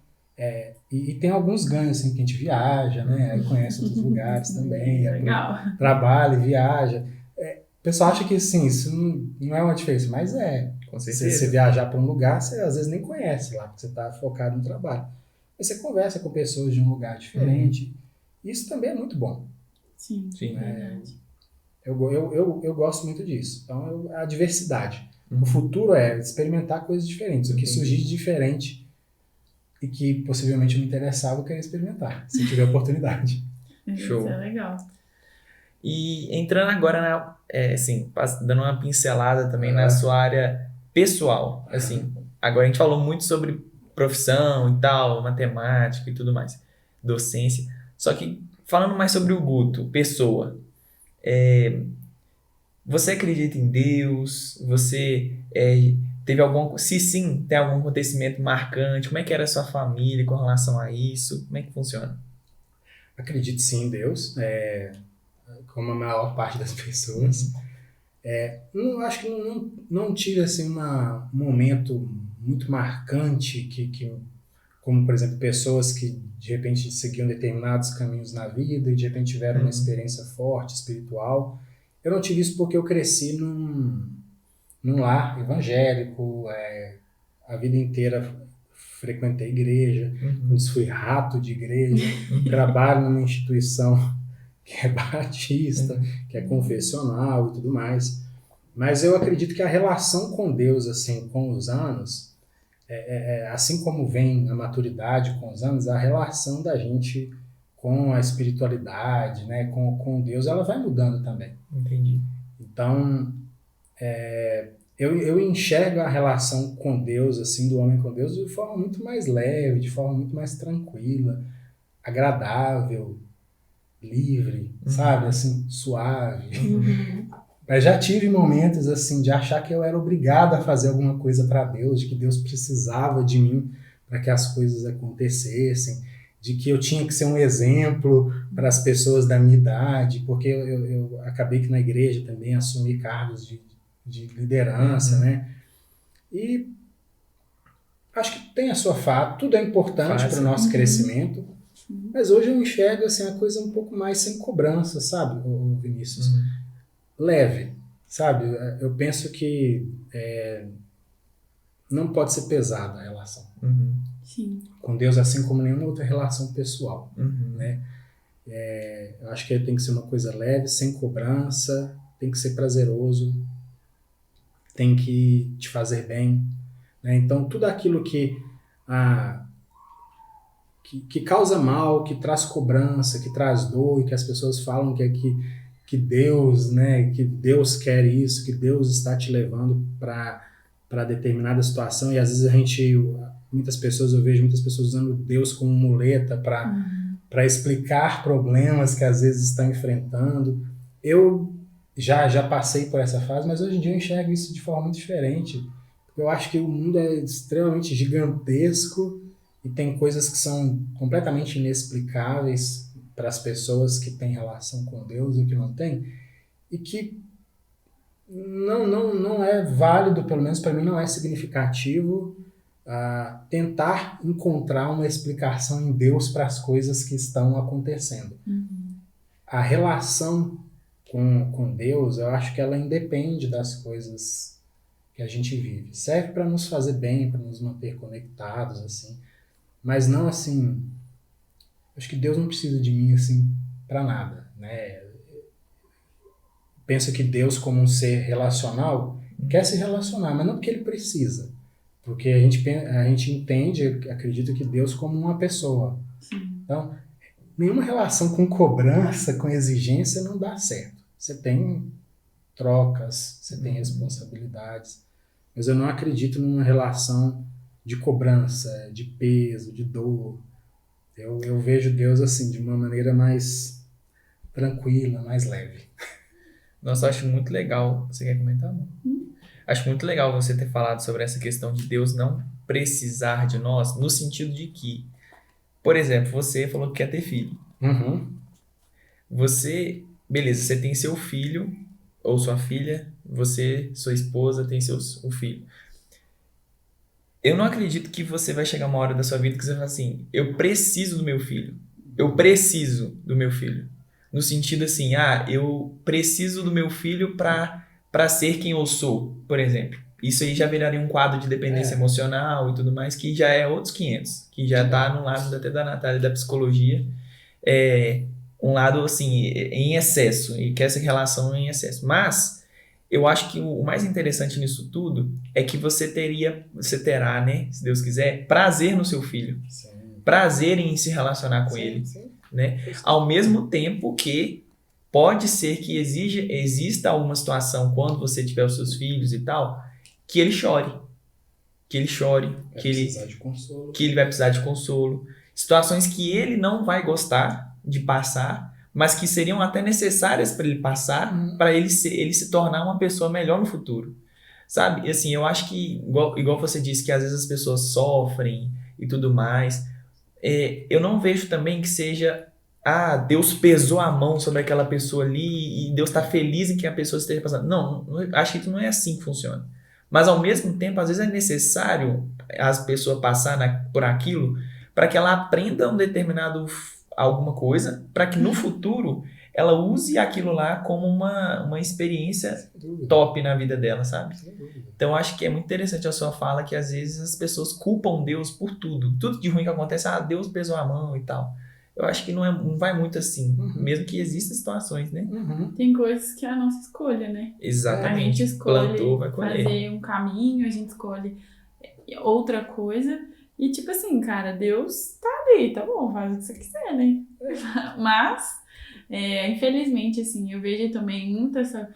e tem alguns ganhos, assim, que a gente viaja, né? Aí conhece outros lugares também. Legal. Trabalha e viaja. O pessoal acha que, sim, isso não é uma diferença, mas com certeza. Você viajar para um lugar, você às vezes nem conhece lá, porque você está focado no trabalho. Mas você conversa com pessoas de um lugar diferente. Isso também é muito bom. Sim, verdade. Eu gosto muito disso. Então, a diversidade. O futuro é experimentar coisas diferentes. O que surgir de diferente, e que possivelmente eu me interessava, eu queria experimentar, se tiver oportunidade. Show. Isso é legal. E entrando agora, dando uma pincelada também na sua área pessoal. Assim, agora a gente falou muito sobre profissão e tal, matemática e tudo mais, docência. Só que falando mais sobre o Guto, pessoa, você acredita em Deus? Você teve algum... Se sim, tem algum acontecimento marcante? Como é que era a sua família com relação a isso? Como é que funciona? Acredito sim em Deus, como a maior parte das pessoas. Acho que não tive assim, um momento muito marcante como, por exemplo, pessoas que de repente seguiam determinados caminhos na vida e de repente tiveram uma experiência forte, espiritual. Eu não tive isso porque eu cresci num lar evangélico, a vida inteira frequentei igreja, fui rato de igreja, trabalho numa instituição que é batista, que é confessional e tudo mais. Mas eu acredito que a relação com Deus, assim, com os anos, assim como vem a maturidade com os anos, a relação da gente com a espiritualidade, né, com Deus, ela vai mudando também. Entendi. Então, eu enxergo a relação com Deus, assim, do homem com Deus, de forma muito mais leve, de forma muito mais tranquila, agradável, livre, sabe? Assim, suave. Mas já tive momentos, assim, de achar que eu era obrigado a fazer alguma coisa para Deus, de que Deus precisava de mim para que as coisas acontecessem, de que eu tinha que ser um exemplo para as pessoas da minha idade, porque eu acabei que na igreja também assumi cargos de liderança, né? E acho que tem a sua fase, tudo é importante para o nosso crescimento, mas hoje eu enxergo assim, a coisa um pouco mais sem cobrança, sabe, Vinícius? Leve, sabe? Eu penso que não pode ser pesada a relação. Sim. Com Deus, assim como nenhuma outra relação pessoal, né? Eu acho que tem que ser uma coisa leve, sem cobrança, tem que ser prazeroso, tem que te fazer bem, né? Então, tudo aquilo que causa mal, que traz cobrança, que traz dor, e que as pessoas falam que Deus, né, que Deus quer isso, que Deus está te levando para determinada situação, e às vezes eu vejo muitas pessoas usando Deus como muleta para explicar problemas que às vezes estão enfrentando. Eu já passei por essa fase, mas hoje em dia eu enxergo isso de forma muito diferente. Eu acho que o mundo é extremamente gigantesco e tem coisas que são completamente inexplicáveis para as pessoas que têm relação com Deus e que não têm, e que não é válido, pelo menos para mim não é significativo, tentar encontrar uma explicação em Deus para as coisas que estão acontecendo. A relação com Deus, eu acho que ela independe das coisas que a gente vive. Serve para nos fazer bem, para nos manter conectados, assim, mas não assim... Acho que Deus não precisa de mim assim para nada, né? Penso que Deus, como um ser relacional, quer se relacionar, mas não porque ele precisa, porque a gente entende, acredita que Deus como uma pessoa. Então, nenhuma relação com cobrança, com exigência não dá certo. Você tem trocas, você tem responsabilidades, mas eu não acredito numa relação de cobrança, de peso, de dor. Eu vejo Deus assim, de uma maneira mais tranquila, mais leve. Nossa, eu acho muito legal. Você quer comentar, amor? Acho muito legal você ter falado sobre essa questão de Deus não precisar de nós, no sentido de que, por exemplo, você falou que quer ter filho. Beleza, você tem seu filho ou sua filha, sua esposa, tem o filho. Eu não acredito que você vai chegar uma hora da sua vida que você vai falar assim, eu preciso do meu filho. Eu preciso do meu filho. No sentido assim, eu preciso do meu filho para ser quem eu sou, por exemplo. Isso aí já viraria um quadro de dependência emocional e tudo mais, que já é outros 500, que já tá no lado até da Natália da psicologia. Um lado, assim, em excesso, e que essa relação é em excesso. Mas eu acho que o mais interessante nisso tudo é que você terá, né, se Deus quiser, prazer no seu filho. Sim. Prazer em se relacionar com ele, né? Ao mesmo tempo que pode ser que exista alguma situação quando você tiver os seus filhos e tal, que ele chore, que ele vai precisar de consolo, situações que ele não vai gostar de passar, mas que seriam até necessárias para ele passar, para ele se tornar uma pessoa melhor no futuro, sabe? E assim, eu acho que igual você disse que às vezes as pessoas sofrem e tudo mais, eu não vejo também que seja Deus pesou a mão sobre aquela pessoa ali e Deus está feliz em que a pessoa esteja passando. Não, acho que não é assim que funciona. Mas ao mesmo tempo, às vezes é necessário as pessoas passar por aquilo para que ela aprenda alguma coisa, para que no futuro ela use aquilo lá como uma experiência top na vida dela, sabe? Então acho que é muito interessante a sua fala que às vezes as pessoas culpam Deus por tudo. Tudo de ruim que acontece, Deus pesou a mão e tal. Eu acho que não vai muito assim, mesmo que existam situações, né? Tem coisas que é a nossa escolha, né? Exatamente. A gente escolhe plantou, vai colher. fazer um caminho, a gente escolhe outra coisa. E tipo assim, cara, Deus tá ali, tá bom, faz o que você quiser, né? Mas, infelizmente, assim, eu vejo também muita essa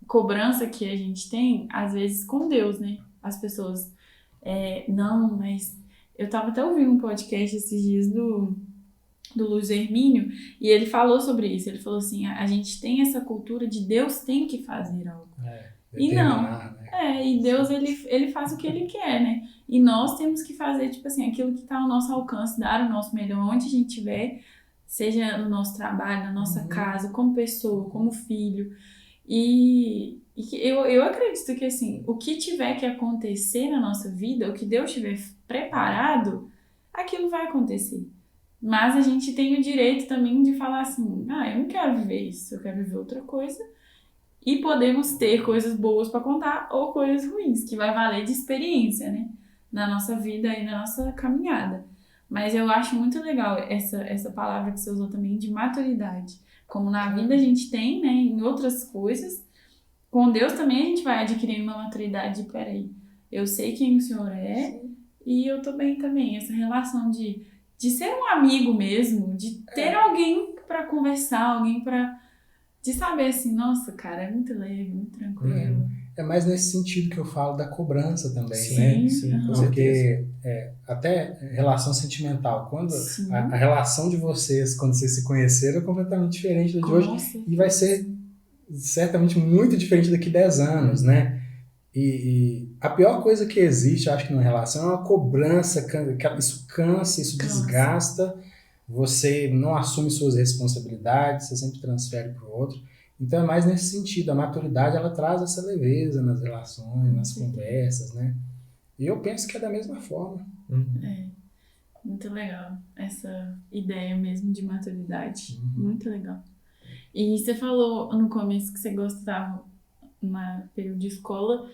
cobrança que a gente tem, às vezes, com Deus, né? As pessoas, não, mas... Eu tava até ouvindo um podcast esses dias do Luiz Hermínio, e ele falou sobre isso. Ele falou assim, a gente tem essa cultura de Deus tem que fazer algo. E não. Né? E Deus, ele faz o que ele quer, né? E nós temos que fazer, tipo assim, aquilo que tá ao nosso alcance, dar o nosso melhor onde a gente estiver, seja no nosso trabalho, na nossa casa, como pessoa, como filho. E eu acredito que, assim, o que tiver que acontecer na nossa vida, o que Deus tiver preparado, aquilo vai acontecer. Mas a gente tem o direito também de falar assim, eu não quero viver isso, eu quero viver outra coisa. E podemos ter coisas boas para contar ou coisas ruins, que vai valer de experiência, né? Na nossa vida e na nossa caminhada. Mas eu acho muito legal essa palavra que você usou também de maturidade. Como na vida a gente tem, né? Em outras coisas, com Deus também a gente vai adquirindo uma maturidade de, peraí, eu sei quem o Senhor é e eu tô bem também. Essa relação de ser um amigo mesmo, de ter alguém para conversar, alguém para... De saber assim, nossa, cara, é muito leve, muito tranquilo. É mais nesse sentido que eu falo da cobrança também, sim, né? Sim, porque até relação sentimental, quando a relação de vocês, quando vocês se conheceram, é completamente diferente da de hoje. E vai ser certamente muito diferente daqui a 10 anos, né? E a pior coisa que existe, eu acho que numa relação, é uma cobrança, isso cansa, isso desgasta. Você não assume suas responsabilidades, você sempre transfere para o outro. Então é mais nesse sentido, a maturidade ela traz essa leveza nas relações, nas conversas, né? E eu penso que é da mesma forma. Muito legal essa ideia mesmo de maturidade, muito legal. E você falou no começo que você gostava, no período de escola,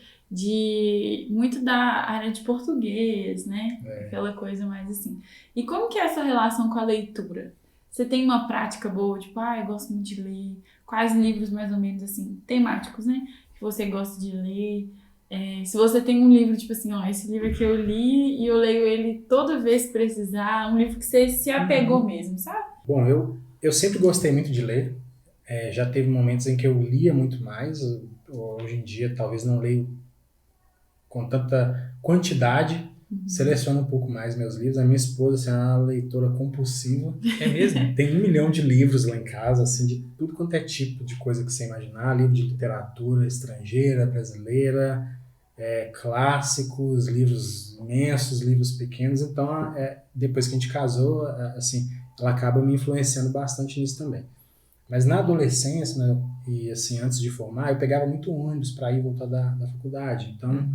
muito da área de português, né? Aquela coisa mais assim. E como que é essa relação com a leitura? Você tem uma prática boa, tipo, eu gosto muito de ler. Quais livros, mais ou menos, assim, temáticos, né? Que você gosta de ler. Se você tem um livro, tipo assim, esse livro aqui eu li e eu leio ele toda vez que precisar. Um livro que você se apegou mesmo, sabe? Bom, eu sempre gostei muito de ler. Já teve momentos em que eu lia muito mais. Hoje em dia, talvez não leio com tanta quantidade, seleciono um pouco mais meus livros. A minha esposa é uma leitora compulsiva. É mesmo? Tem 1 milhão de livros lá em casa, assim, de tudo quanto é tipo de coisa que você imaginar. Livro de literatura estrangeira, brasileira, clássicos, livros imensos, livros pequenos. Então, depois que a gente casou, assim, ela acaba me influenciando bastante nisso também. Mas na adolescência, né, e assim, antes de formar, eu pegava muito ônibus para ir e voltar da faculdade. Então,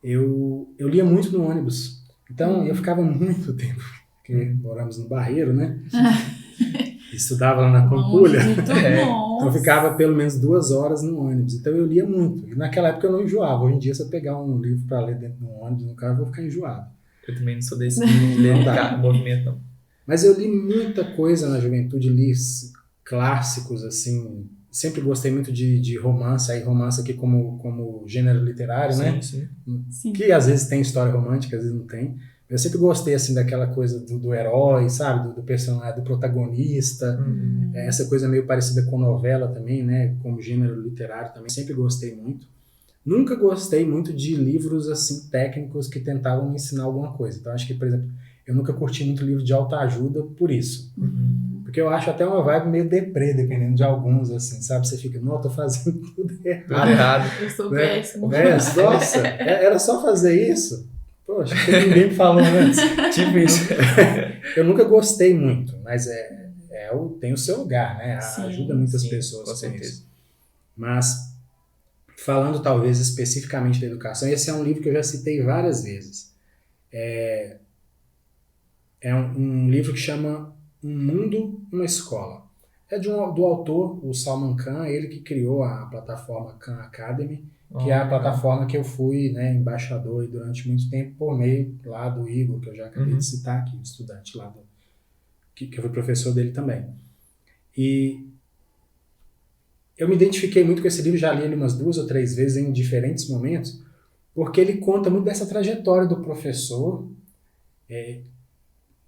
eu lia muito no ônibus. Então, eu ficava muito tempo, porque moramos no Barreiro, né? Estudava lá na Pampulha. Então, eu ficava pelo menos 2 horas no ônibus. Então, eu lia muito. E naquela época eu não enjoava. Hoje em dia, se eu pegar um livro para ler dentro do ônibus, no carro, eu vou ficar enjoado. Eu também não sou desse movimento, não. Mas eu li muita coisa na juventude, li clássicos, assim, sempre gostei muito de romance, aí romance aqui como gênero literário, né? Sim. Que às vezes tem história romântica, às vezes não tem. Eu sempre gostei, assim, daquela coisa do herói, sabe? Do personagem, do protagonista. Essa coisa meio parecida com novela também, né? Como gênero literário também. Sempre gostei muito. Nunca gostei muito de livros, assim, técnicos que tentavam me ensinar alguma coisa. Então, acho que, por exemplo, eu nunca curti muito livro de autoajuda por isso. Porque eu acho até uma vibe meio deprê, dependendo de alguns, assim, sabe? Você fica, não, eu tô fazendo tudo errado. Eu sou né? péssimo. Nossa, era só fazer isso? Poxa, que ninguém me falou antes. Tipo isso. Eu nunca gostei muito, mas tem o seu lugar, né? Sim, Ajuda muitas pessoas com com certeza. isso. Mas, falando talvez especificamente da educação, esse é um livro que eu já citei várias vezes. É um livro que chama Um Mundo, Uma Escola. É do autor, o Salman Khan, ele que criou a plataforma Khan Academy, que é a plataforma que eu fui, né, embaixador e durante muito tempo por meio lá do Igor, que eu já acabei de citar aqui, estudante lá, que eu fui professor dele também. E eu me identifiquei muito com esse livro, já li ele umas 2 ou 3 vezes em diferentes momentos, porque ele conta muito dessa trajetória do professor,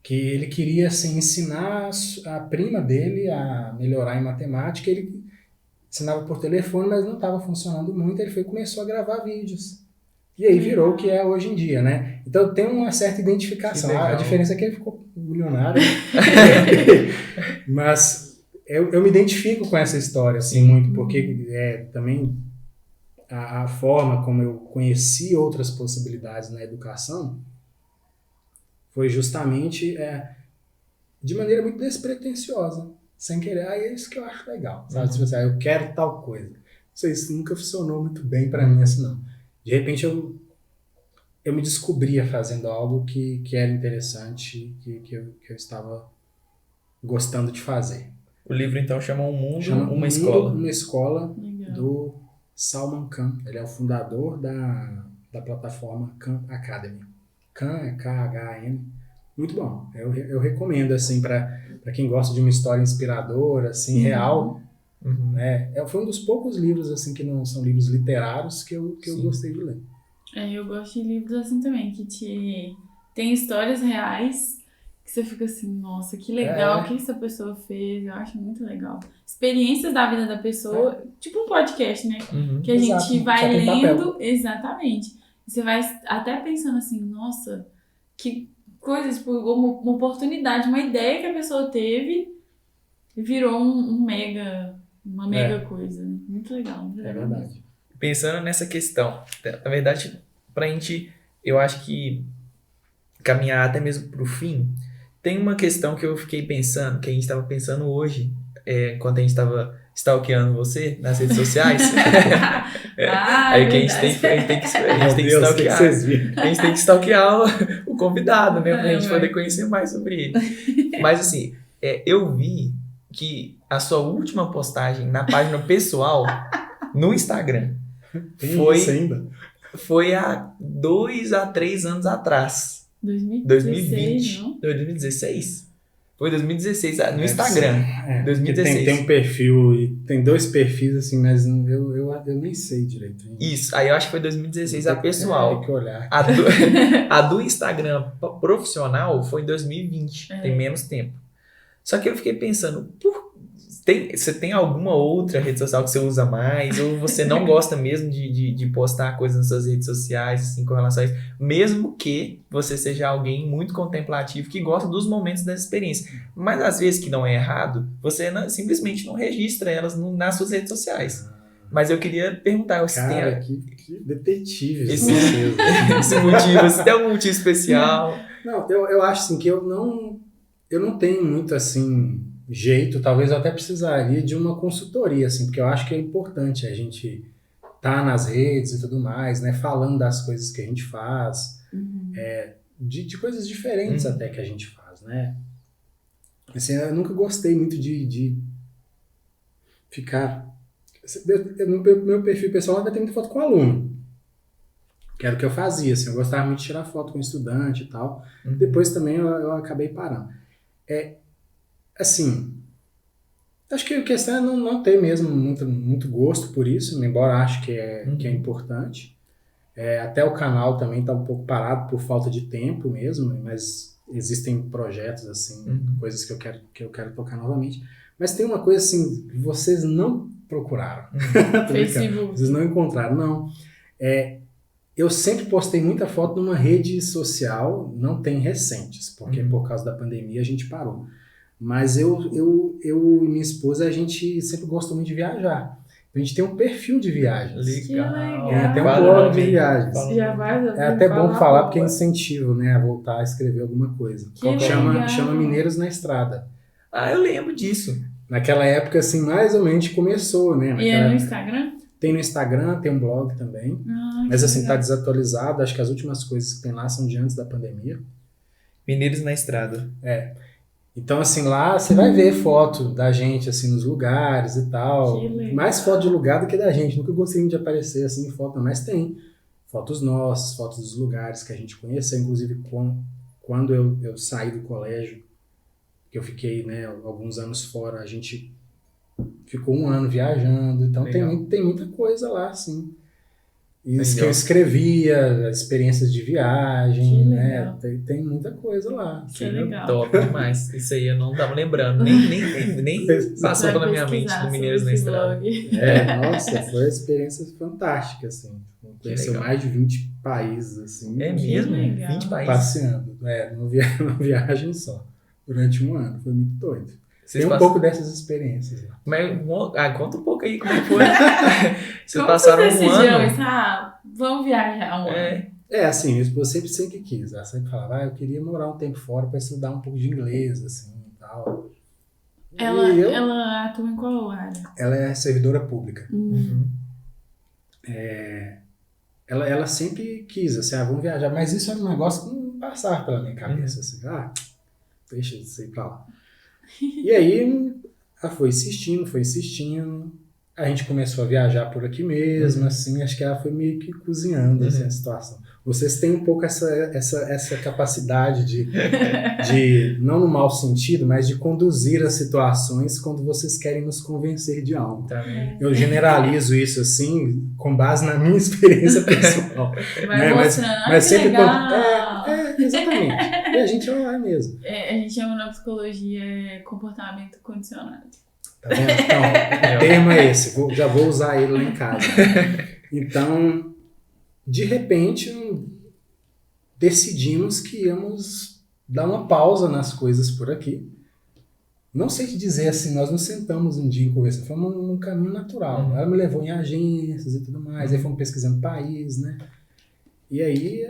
que ele queria assim, ensinar a prima dele a melhorar em matemática. Ele ensinava por telefone, mas não estava funcionando muito. Ele começou a gravar vídeos. E aí virou o que é hoje em dia, né? Então tem uma certa identificação. A diferença é que ele ficou milionário. Mas eu me identifico com essa história assim, muito, porque também a forma como eu conheci outras possibilidades na educação foi justamente de maneira muito despretensiosa, sem querer. É isso que eu acho legal, sabe? Se você, eu quero tal coisa. Não sei, isso nunca funcionou muito bem para mim assim, não. De repente eu me descobria fazendo algo que era interessante, que eu estava gostando de fazer. O livro então chama Um Mundo, Uma Escola. Uma Escola. Legal. Do Salman Khan. Ele é o fundador da plataforma Khan Academy. Khan é K-H-A-N. Muito bom. Eu recomendo, assim, para quem gosta de uma história inspiradora, assim, real. Né? Foi um dos poucos livros, assim, que não são livros literários que eu gostei de ler. Eu gosto de livros assim também, que tem histórias reais, que você fica assim, nossa, que legal, o que essa pessoa fez, eu acho muito legal. Experiências da vida da pessoa, tipo um podcast, né? Que a gente vai lendo, exatamente. E você vai até pensando assim, nossa, que coisa, tipo, uma oportunidade, uma ideia que a pessoa teve e virou uma mega coisa, né? Muito legal, muito legal. É verdade. Pensando nessa questão, na verdade, pra gente, eu acho que caminhar até mesmo pro fim, tem uma questão que eu fiquei pensando, que a gente estava pensando hoje, enquanto a gente estava stalkeando você nas redes sociais. Aí que a gente tem que stalkear. A gente tem que stalkear o convidado, né? Pra gente poder conhecer mais sobre ele. Mas assim, eu vi que a sua última postagem na página pessoal, no Instagram, foi há 2 a 3 anos atrás. 2020, não? 2016? Foi 2016, no Instagram. 2016. Tem um perfil, e tem 2 perfis, assim, mas eu nem sei direito. Isso, aí eu acho que foi 2016 a pessoal. Tem que olhar. A do Instagram profissional foi em 2020, tem menos tempo. Só que eu fiquei pensando, você tem alguma outra rede social que você usa mais? Ou você não gosta mesmo de postar coisas nas suas redes sociais, assim, com relação a isso? Mesmo que você seja alguém muito contemplativo, que gosta dos momentos dessa experiência. Mas às vezes, que não é errado, você simplesmente não registra elas nas suas redes sociais. Mas eu queria perguntar... Cara, que detetive. Esse motivo, se tem algum motivo especial? Não, eu acho assim, que eu não tenho muito, assim... jeito, talvez eu até precisaria de uma consultoria, assim, porque eu acho que é importante a gente estar nas redes e tudo mais, né, falando das coisas que a gente faz, de coisas diferentes até que a gente faz, né. Assim, eu nunca gostei muito de ficar... No meu perfil pessoal vai ter muita foto com aluno, que era o que eu fazia, assim, eu gostava muito de tirar foto com estudante e tal. Depois também eu acabei parando. Assim, Acho que a questão é não ter mesmo muito gosto por isso, embora acho que é importante. Até o canal também está um pouco parado por falta de tempo mesmo, mas existem projetos, assim, coisas que eu quero tocar novamente. Mas tem uma coisa assim, que vocês não procuraram. Facebook. Vocês não encontraram, não. Eu sempre postei muita foto numa rede social, não tem recentes, porque por causa da pandemia a gente parou. Mas eu e minha esposa, a gente sempre gostou muito de viajar. A gente tem um perfil de viagens. Legal. Tem um blog de viagens. Já vai, é até bom falar porque é incentivo, né, a voltar a escrever alguma coisa. Chama Mineiros na Estrada. Ah, eu lembro disso. Naquela época, assim, mais ou menos começou, né? E é no Instagram? Tem no Instagram, tem um blog também. Mas assim, tá desatualizado. Acho que as últimas coisas que tem lá são de antes da pandemia. Mineiros na Estrada. Então, assim, lá você vai ver foto da gente, assim, nos lugares e tal. Mais foto de lugar do que da gente. Nunca gostei muito de aparecer, assim, em foto, mas tem fotos nossas, fotos dos lugares que a gente conheceu. Inclusive, quando eu saí do colégio, que eu fiquei, né, alguns anos fora, a gente ficou 1 ano viajando. Então, tem muita coisa lá, assim. Isso que eu escrevia, experiências de viagem, né? Tem muita coisa lá. Que legal. Top demais. Isso aí eu não tava lembrando. Nem passou pela minha mente do Mineiros na Estrada. Nossa, foi uma experiência fantástica, assim. Conheceu mais de 20 países, assim. É mesmo? 20 países? Passeando, numa viagem só. Durante 1 ano. Foi muito doido. Tem um pouco dessas experiências. Mas conta um pouco aí como é que foi. Vocês passaram 1 ano. Vamos viajar 1 ano. Assim, eu sempre quis. Ela sempre falava, eu queria morar um tempo fora para estudar um pouco de inglês, assim, e tal. Ela atua em qual área? Ela é servidora pública. Ela sempre quis, assim, vamos viajar. Mas isso era um negócio que não passava pela minha cabeça, assim, deixa isso aí pra lá. E aí, ela foi insistindo, a gente começou a viajar por aqui mesmo, assim, acho que ela foi meio que cozinhando, assim, a situação. Vocês têm um pouco essa capacidade de, não no mau sentido, mas de conduzir as situações quando vocês querem nos convencer de algo. Eu generalizo isso, assim, com base na minha experiência pessoal. Mas sempre quando... exatamente. E a gente vai lá mesmo. A gente chama na psicologia comportamento condicionado. Tá vendo? Então, o termo é esse. Já vou usar ele lá em casa. Então, de repente, decidimos que íamos dar uma pausa nas coisas por aqui. Não sei te dizer assim, nós nos sentamos um dia em conversa, fomos num caminho natural. Ela me levou em agências e tudo mais, aí fomos pesquisando país, né? E aí,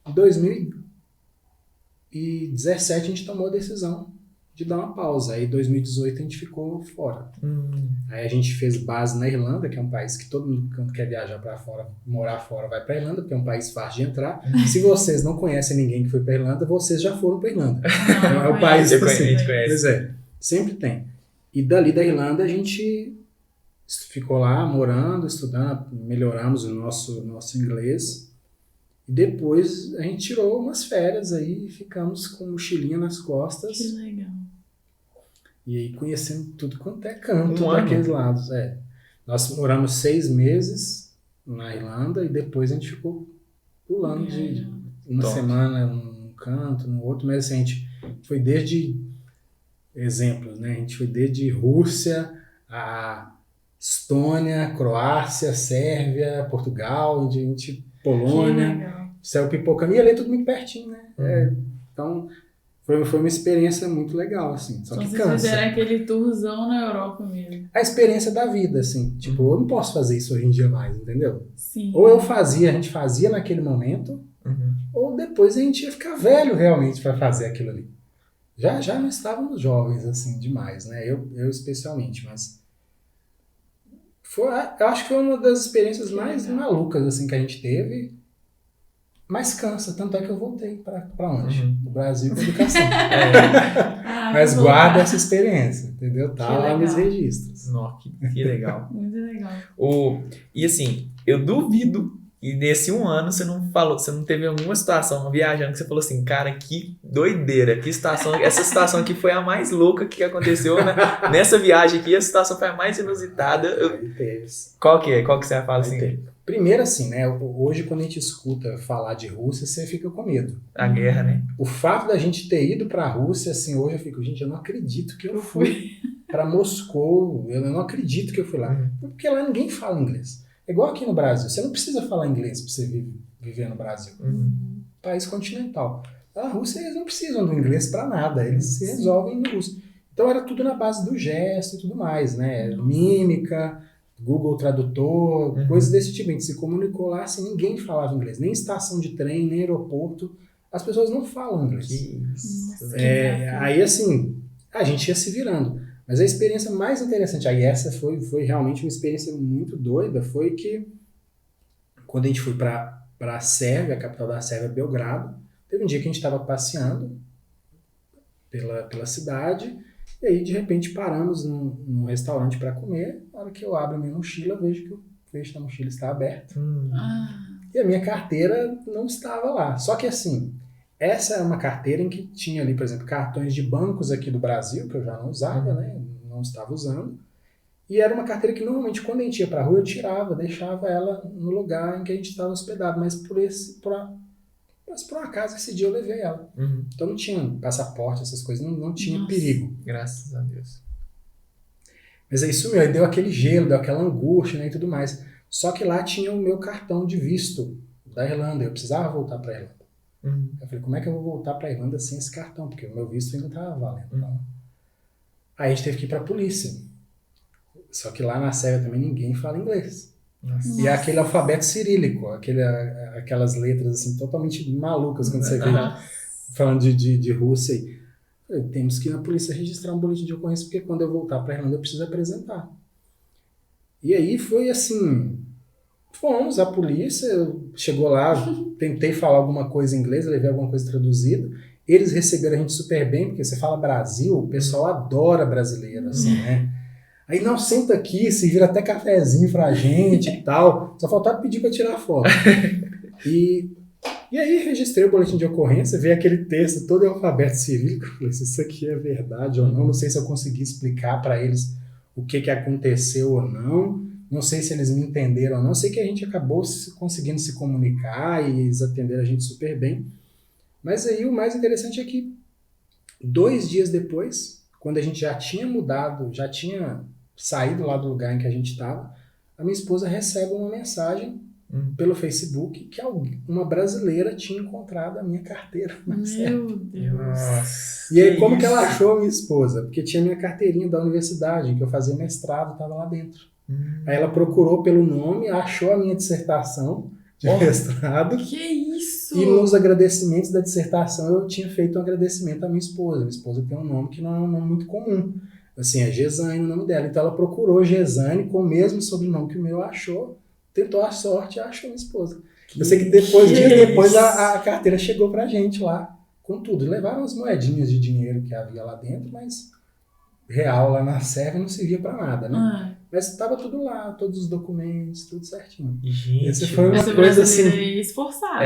em 2017, a gente tomou a decisão de dar uma pausa. Aí em 2018 a gente ficou fora. Aí a gente fez base na Irlanda, que é um país que todo mundo que quer viajar para fora, morar fora, vai para Irlanda, porque é um país fácil de entrar. Se vocês não conhecem ninguém que foi para Irlanda, vocês já foram para Irlanda. É o país que a gente conhece. Pois é, sempre tem. E dali da Irlanda a gente ficou lá morando, estudando, melhoramos o nosso inglês. E depois a gente tirou umas férias aí e ficamos com mochilinha nas costas. Que legal. E aí conhecendo tudo quanto é canto daqueles lados. Nós moramos 6 meses na Irlanda e depois a gente ficou pulando de uma semana num canto, no outro. Mas assim, a gente foi desde exemplos, né? A gente foi desde Rússia a Estônia, Croácia, Sérvia, Portugal, Polônia. Saiu pipocando e ali é tudo muito pertinho, né? Então, foi uma experiência muito legal, assim. Só que cansa. Vocês fizeram aquele tourzão na Europa mesmo. A experiência da vida, assim. Tipo, eu não posso fazer isso hoje em dia mais, entendeu? Sim. Ou a gente fazia naquele momento, ou depois a gente ia ficar velho realmente para fazer aquilo ali. Já não estávamos jovens, assim, demais, né? Eu especialmente, mas... eu acho que foi uma das experiências mais malucas, assim, que a gente teve. Mas cansa, tanto é que eu voltei para onde? No Brasil com educação. Mas guarda essa experiência, entendeu? Tá lá nos registros. Nossa, que legal. Muito legal. E assim, eu duvido E nesse um ano você não teve alguma situação viajando que você falou assim, cara, que doideira, que situação, essa situação aqui foi a mais louca que aconteceu, né? Nessa viagem aqui, a situação foi a mais inusitada. Aí teve. Qual que você fala assim? Primeiro assim, né? Hoje quando a gente escuta falar de Rússia, você fica com medo. A guerra, né? O fato da gente ter ido pra Rússia, assim, hoje eu fico, gente, eu não acredito que eu fui pra Moscou, eu não acredito que eu fui lá. Porque lá ninguém fala inglês. É igual aqui no Brasil, você não precisa falar inglês pra você viver no Brasil. País continental. Na Rússia eles não precisam do inglês pra nada, eles se resolvem no russo. Então era tudo na base do gesto e tudo mais, né? Mímica, Google Tradutor, coisas desse tipo. A gente se comunicou lá, assim, ninguém falava inglês. Nem estação de trem, nem aeroporto. As pessoas não falam inglês. Aí, assim, a gente ia se virando. Mas a experiência mais interessante, aí essa foi realmente uma experiência muito doida, foi que quando a gente foi para a Sérvia, a capital da Sérvia, Belgrado, teve um dia que a gente estava passeando pela cidade, e aí de repente paramos num restaurante para comer. Na hora que eu abro a minha mochila, vejo que o fecho da mochila está aberto. E a minha carteira não estava lá. Só que assim, essa é uma carteira em que tinha ali, por exemplo, cartões de bancos aqui do Brasil, que eu já não usava, né? Não estava usando. E era uma carteira que normalmente quando a gente ia pra rua eu tirava, deixava ela no lugar em que a gente estava hospedado. Mas por um acaso esse dia eu levei ela. Então não tinha passaporte, essas coisas, não tinha perigo. Graças a Deus. Mas aí sumiu, aí deu aquele gelo, deu aquela angústia, né, e tudo mais. Só que lá tinha o meu cartão de visto da Irlanda, eu precisava voltar pra Irlanda. Eu falei, como é que eu vou voltar pra Irlanda sem esse cartão? Porque o meu visto ainda estava valendo. Aí a gente teve que ir pra polícia. Só que lá na Sérvia também ninguém fala inglês. E é aquele alfabeto cirílico, aquelas letras assim, totalmente malucas quando você vê falando de Rússia. Aí. Temos que ir na polícia registrar um boletim de ocorrência, porque quando eu voltar pra Irlanda eu preciso apresentar. E aí foi assim... Fomos, a polícia chegou lá, tentei falar alguma coisa em inglês, levei alguma coisa traduzida. Eles receberam a gente super bem, porque você fala Brasil, o pessoal adora brasileiro, assim, né? Aí, não, senta aqui, serviram até cafezinho pra gente e tal. Só faltava pedir pra tirar foto. E aí registrei o boletim de ocorrência, veio aquele texto todo em alfabeto cirílico. Falei, se isso aqui é verdade ou não sei se eu consegui explicar pra eles o que aconteceu ou não. Não sei se eles me entenderam ou não. Sei que a gente acabou conseguindo se comunicar e eles atenderam a gente super bem. Mas aí o mais interessante é que 2 dias depois, quando a gente já tinha mudado, já tinha saído lá do lugar em que a gente estava, a minha esposa recebe uma mensagem pelo Facebook que uma brasileira tinha encontrado a minha carteira na Sérvia. Meu Deus. E aí como que ela achou a minha esposa? Porque tinha minha carteirinha da universidade, em que eu fazia mestrado, estava lá dentro. Aí ela procurou pelo nome, achou a minha dissertação de mestrado. Que isso? E nos agradecimentos da dissertação eu tinha feito um agradecimento à minha esposa. Minha esposa tem um nome que não é um nome muito comum. Assim, é Gesane o nome dela. Então ela procurou Gesane com o mesmo sobrenome que o meu, achou, tentou a sorte e achou minha esposa. Eu sei que dias depois a carteira chegou pra gente lá, com tudo. Levaram as moedinhas de dinheiro que havia lá dentro, mas real lá na Sérvia não servia pra nada, né? Mas estava tudo lá, todos os documentos, tudo certinho. Gente, essa foi uma coisa assim... esforçada.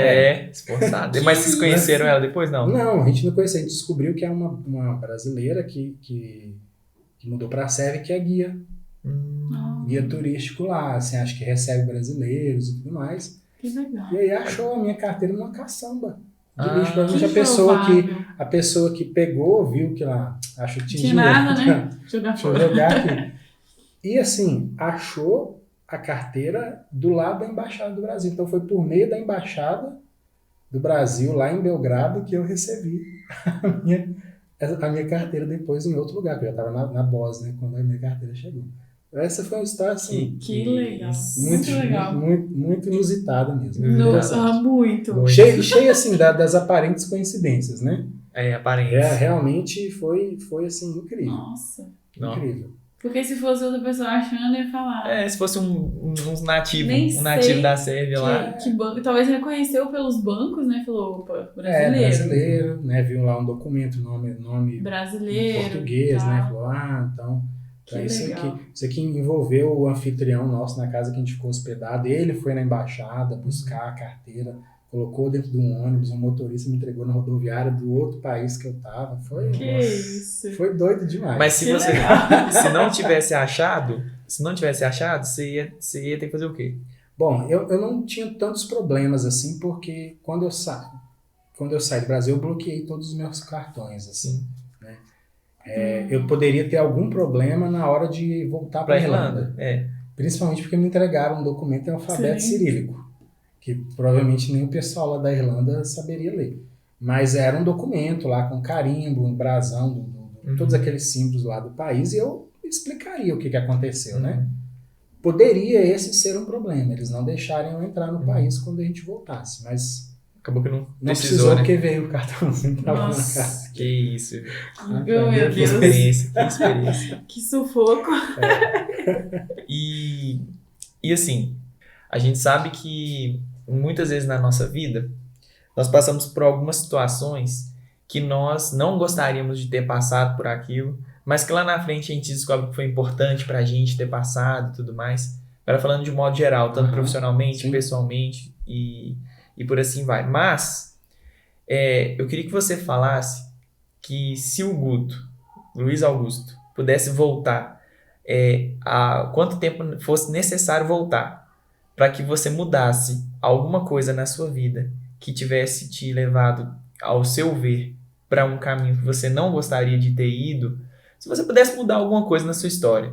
Esforçada. Mas vocês conheceram ela depois, não? Não, a gente não conhecia. A gente descobriu que é uma brasileira que mudou para a Sérvia, que é guia. Guia turístico lá, assim, acho que recebe brasileiros e tudo mais. Que legal. E aí achou a minha carteira numa caçamba de lixo. Provavelmente a pessoa que pegou, viu que lá, acho que tinha nada, dinheiro. né? Deixa eu jogar aqui. E assim, achou a carteira do lado da Embaixada do Brasil. Então foi por meio da Embaixada do Brasil, lá em Belgrado, que eu recebi a minha carteira depois em outro lugar, porque eu já estava na Bósnia quando a minha carteira chegou. Essa foi uma história assim... Que legal. Muito legal. Muito inusitada mesmo. Muito. Cheio assim, das aparentes coincidências, né? Aparentes. Realmente foi assim, incrível. Nossa. Incrível. Porque se fosse outra pessoa achando, ia falar. Se fosse um nativo da Sérvia lá. Que banco, talvez reconheceu pelos bancos, né? Falou, opa, brasileiro. Brasileiro, né? Viu lá um documento, nome brasileiro, em português, tá. né? Falou, então... Então, isso aqui envolveu o anfitrião nosso na casa que a gente ficou hospedado. Ele foi na embaixada buscar a carteira, colocou dentro de um ônibus, um motorista me entregou na rodoviária do outro país que eu tava. Foi doido demais. Mas se você se não tivesse achado, você ia ter que fazer o quê? Bom, eu não tinha tantos problemas assim, porque quando eu saí do Brasil, eu bloqueei todos os meus cartões, assim. Eu poderia ter algum problema na hora de voltar para a Irlanda. Principalmente porque me entregaram um documento em alfabeto cirílico, que provavelmente nem o pessoal lá da Irlanda saberia ler. Mas era um documento lá com carimbo, um brasão, todos aqueles símbolos lá do país, e eu explicaria o que aconteceu, né? Poderia esse ser um problema, eles não deixarem eu entrar no país quando a gente voltasse, mas... Acabou que não precisou, né? Porque veio o cartãozinho pra lá na casa. Que isso. Meu Deus. Que experiência. Que sufoco. E assim, a gente sabe que muitas vezes na nossa vida, nós passamos por algumas situações que nós não gostaríamos de ter passado por aquilo, mas que lá na frente a gente descobre que foi importante pra gente ter passado e tudo mais. Agora falando de modo geral, tanto profissionalmente, pessoalmente e por assim vai. Mas, eu queria que você falasse que se o Luiz Augusto, pudesse voltar, a quanto tempo fosse necessário voltar, para que você mudasse alguma coisa na sua vida que tivesse te levado, ao seu ver, para um caminho que você não gostaria de ter ido, se você pudesse mudar alguma coisa na sua história,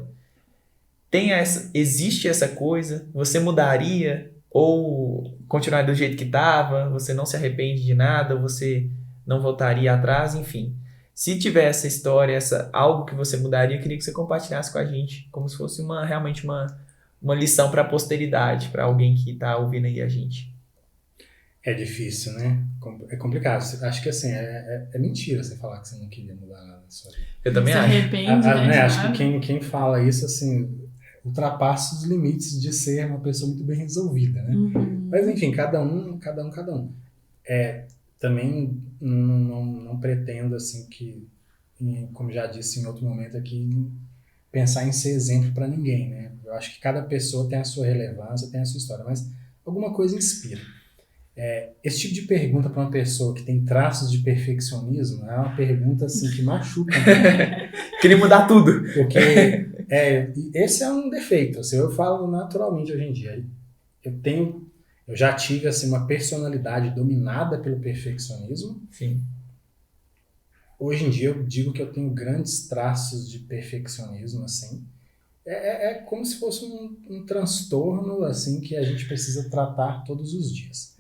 existe essa coisa? Você mudaria? Ou continuar do jeito que estava, você não se arrepende de nada, você não voltaria atrás, enfim. Se tiver essa história, algo que você mudaria, eu queria que você compartilhasse com a gente, como se fosse realmente uma lição para a posteridade, para alguém que está ouvindo aí a gente. É difícil, né? É complicado. Acho que assim, é mentira você falar que você não queria mudar nada na sua vida. Eu também acho. Se arrepende, né? Acho que quem fala isso, assim... ultrapassa os limites de ser uma pessoa muito bem resolvida, né? Mas enfim, cada um. Também não pretendo, assim, que, como já disse em outro momento aqui, pensar em ser exemplo para ninguém, né? Eu acho que cada pessoa tem a sua relevância, tem a sua história, mas alguma coisa inspira. Esse tipo de pergunta para uma pessoa que tem traços de perfeccionismo é uma pergunta, assim, que machuca. Queria mudar tudo. Porque... esse é um defeito, assim, eu falo naturalmente hoje em dia. Eu já tive assim, uma personalidade dominada pelo perfeccionismo. Sim. Hoje em dia eu digo que eu tenho grandes traços de perfeccionismo, assim. É como se fosse um transtorno, assim, que a gente precisa tratar todos os dias.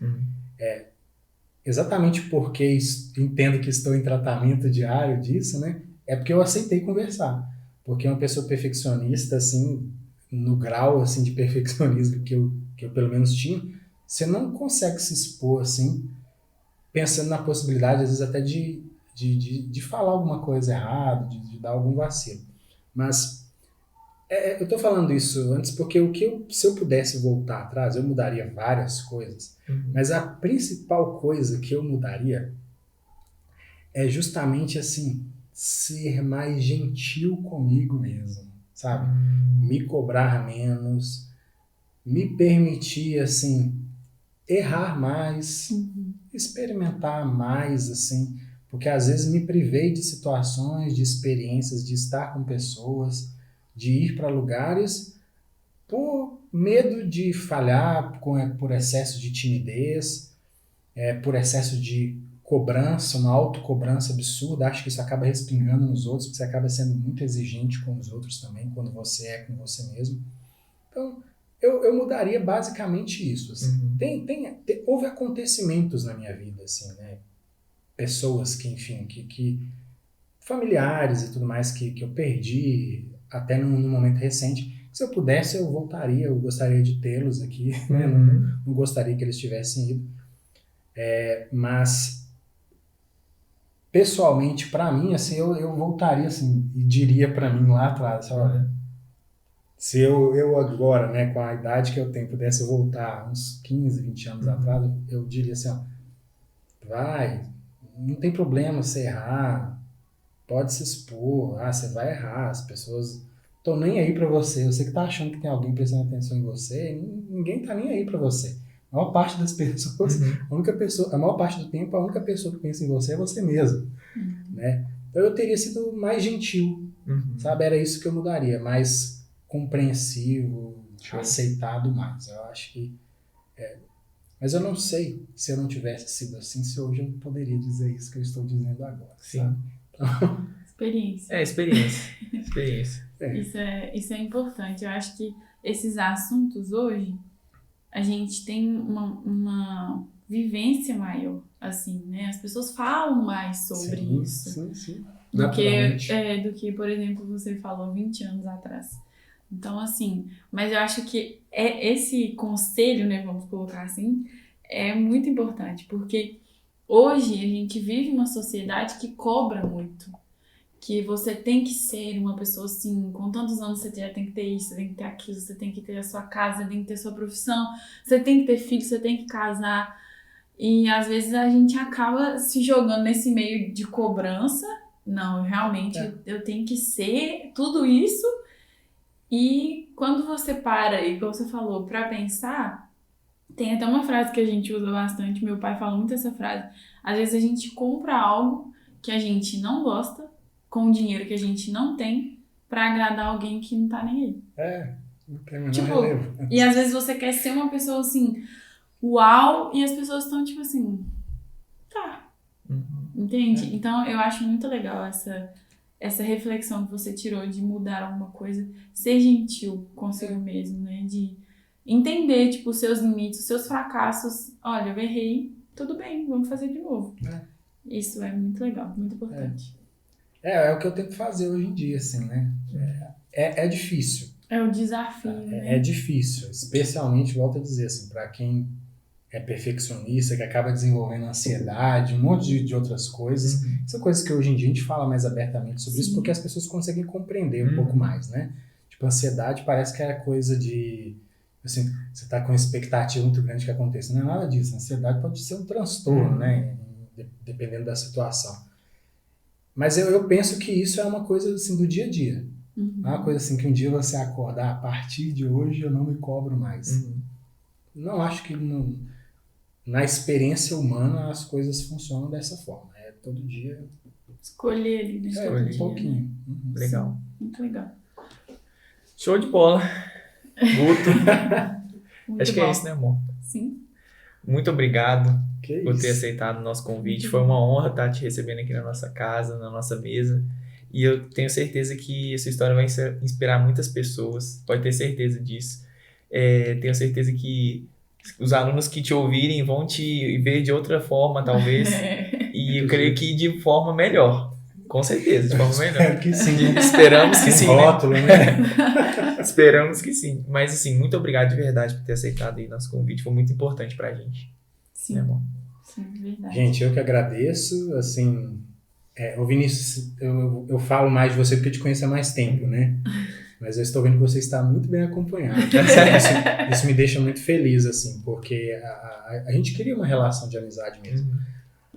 Exatamente porque entendo que estou em tratamento diário disso, né? É porque eu aceitei conversar. Porque uma pessoa perfeccionista, assim, no grau assim, de perfeccionismo que eu pelo menos tinha, você não consegue se expor, assim, pensando na possibilidade, às vezes, até de falar alguma coisa errada, de dar algum vacilo. Mas eu estou falando isso antes porque se eu pudesse voltar atrás, eu mudaria várias coisas. Mas a principal coisa que eu mudaria é justamente, assim, ser mais gentil comigo mesmo, sabe? Me cobrar menos, me permitir, assim, errar mais, experimentar mais, assim, porque às vezes me privei de situações, de experiências, de estar com pessoas, de ir para lugares por medo de falhar, por excesso de timidez, por excesso de cobrança, uma autocobrança absurda. Acho que isso acaba respingando nos outros, porque você acaba sendo muito exigente com os outros também, quando você é com você mesmo. Então, eu mudaria basicamente isso. Assim. Houve acontecimentos na minha vida, assim, né? Pessoas que, enfim, que familiares e tudo mais que eu perdi até num momento recente. Se eu pudesse, eu voltaria, eu gostaria de tê-los aqui, né? Não gostaria que eles tivessem ido. Mas pessoalmente, para mim, assim, eu voltaria assim, e diria para mim lá atrás, olha, se eu agora, né, com a idade que eu tenho, pudesse voltar uns 15, 20 anos atrás, eu diria assim, ó, vai, não tem problema você errar, pode se expor, você vai errar, as pessoas tô nem aí pra você. Você que tá achando que tem alguém prestando atenção em você, ninguém tá nem aí pra você. A maior parte das pessoas, a maior parte do tempo, a única pessoa que pensa em você é você mesmo, né? Então eu teria sido mais gentil, sabe? Era isso que eu mudaria, mais compreensivo, aceitado mais. Eu acho que... Mas eu não sei se eu não tivesse sido assim, se hoje eu poderia dizer isso que eu estou dizendo agora. Sim. Sabe? Então... Experiência. Experiência. Isso é importante. Eu acho que esses assuntos hoje, a gente tem uma vivência maior, assim, né? As pessoas falam mais sobre isso. Sim. Do que, por exemplo, você falou 20 anos atrás. Então, assim, mas eu acho que esse conselho, né, vamos colocar assim, é muito importante, porque hoje a gente vive uma sociedade que cobra muito, que você tem que ser uma pessoa assim, com tantos anos você já tem que ter isso, você tem que ter aquilo, você tem que ter a sua casa, você tem que ter a sua profissão, você tem que ter filho, você tem que casar, e às vezes a gente acaba se jogando nesse meio de cobrança. Não, realmente eu tenho que ser tudo isso. E quando você para, igual você falou, pra pensar, tem até uma frase que a gente usa bastante, meu pai fala muito essa frase. Às vezes a gente compra algo que a gente não gosta, com dinheiro que a gente não tem, pra agradar alguém que não tá nem aí. Não tem menor relevo. E às vezes você quer ser uma pessoa assim, uau, e as pessoas estão tipo assim, tá. Entende? Então eu acho muito legal essa reflexão que você tirou de mudar alguma coisa, ser gentil consigo mesmo, né? De entender, tipo, os seus limites, os seus fracassos. Olha, eu errei, tudo bem, vamos fazer de novo. Isso é muito legal, muito importante. É o que eu tento fazer hoje em dia, assim, né? É difícil. É o desafio, né? É difícil, especialmente, volto a dizer, assim, para quem é perfeccionista, que acaba desenvolvendo ansiedade, um monte de outras coisas. São coisas que hoje em dia a gente fala mais abertamente sobre isso, porque as pessoas conseguem compreender um pouco mais, né? Tipo, ansiedade parece que é coisa de... Assim, você tá com uma expectativa muito grande que aconteça. Não é nada disso. A ansiedade pode ser um transtorno, né? Dependendo da situação. Mas eu penso que isso é uma coisa, assim, do dia a dia. Não é uma coisa assim que um dia você acordar, a partir de hoje eu não me cobro mais. Não acho que... Na experiência humana, as coisas funcionam dessa forma. É todo dia... Escolher ali, né? Escolher um pouquinho. Legal. Sim, muito legal. Show de bola. Guto. Muito Acho que bom. é isso, né, amor? Sim. Muito obrigado Que por ter isso. aceitado o nosso convite. Foi uma honra estar te recebendo aqui na nossa casa, na nossa mesa. E eu tenho certeza que essa história vai inspirar muitas pessoas. Pode ter certeza disso. Tenho certeza que os alunos que te ouvirem vão te ver de outra forma, talvez. E eu creio que de forma melhor. Com certeza, de forma melhor. Espero que sim. Esperamos que sim, né? Rótulo, né? Esperamos que sim. Mas, assim, muito obrigado de verdade por ter aceitado aí nosso convite. Foi muito importante pra gente. Sim. Né, amor? Sim, verdade. Gente, eu que agradeço. Assim, ô Vinícius, eu falo mais de você porque eu te conheço há mais tempo, né? Mas eu estou vendo que você está muito bem acompanhado. Isso me deixa muito feliz, assim, porque a gente queria uma relação de amizade mesmo.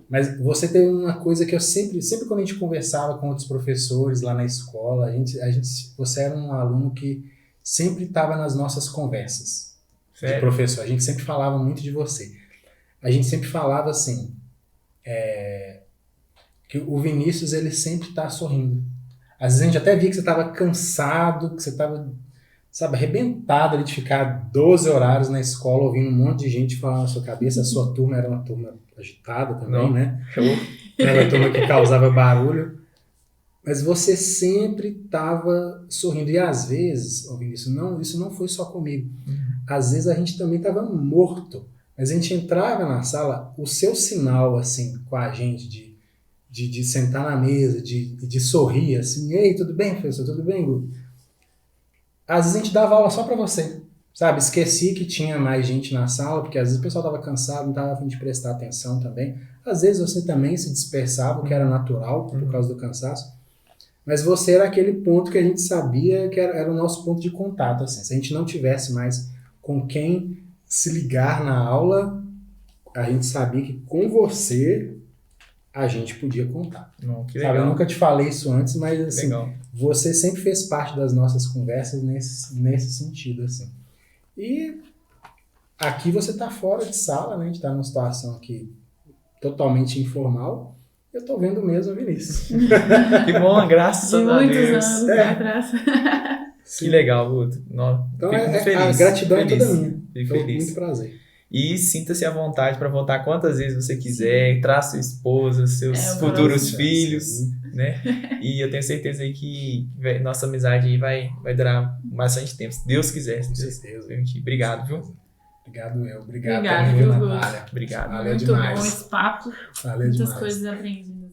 Mas você teve uma coisa que eu sempre quando a gente conversava com outros professores lá na escola, você era um aluno que sempre estava nas nossas conversas de professor. A gente sempre falava muito de você. A gente sempre falava assim, que o Vinícius, ele sempre está sorrindo. Às vezes a gente até via que você estava cansado, que você estava, sabe, arrebentado ali de ficar 12 horários na escola ouvindo um monte de gente falar na sua cabeça. A sua turma era uma turma agitada também, né? Era uma turma que causava barulho. Mas você sempre estava sorrindo. E às vezes, Vinícius, isso não foi só comigo. Às vezes a gente também estava morto. Mas a gente entrava na sala, o seu sinal, assim, com a gente, de sentar na mesa, de sorrir, assim, ei, tudo bem, professor? Tudo bem, Guto? Às vezes a gente dava aula só pra você, sabe? Esqueci que tinha mais gente na sala, porque às vezes o pessoal tava cansado, não tava a fim de prestar atenção também. Às vezes você também se dispersava, o que era natural, por causa do cansaço. Mas você era aquele ponto que a gente sabia que era o nosso ponto de contato, assim. Se a gente não tivesse mais com quem se ligar na aula, a gente sabia que com você a gente podia contar. Não, que Sabe, eu legal. nunca te falei isso antes, mas assim, Legal. você sempre fez parte das nossas conversas nesse sentido, assim. E aqui você tá fora de sala, né? A gente tá numa situação aqui totalmente informal. Eu tô vendo mesmo o Vinícius. Que bom, graças De a muitos Deus. anos É. atrás. Que legal, Guto. Então Fico muito a feliz. gratidão é feliz. toda minha. Fico Então, feliz. muito prazer. E sinta-se à vontade para voltar quantas vezes você quiser. Traz sua esposa, seus É, o futuros próximo. filhos, Sim. né? E eu tenho certeza aí que nossa amizade aí vai durar bastante tempo. Se Deus quiser. Se Com Deus certeza. permitir. Obrigado, viu? Obrigado, eu. Obrigado Obrigada, também, viu, Natália. Obrigado. Valeu Muito demais. bom esse papo. Valeu Muitas demais. coisas aprendidas.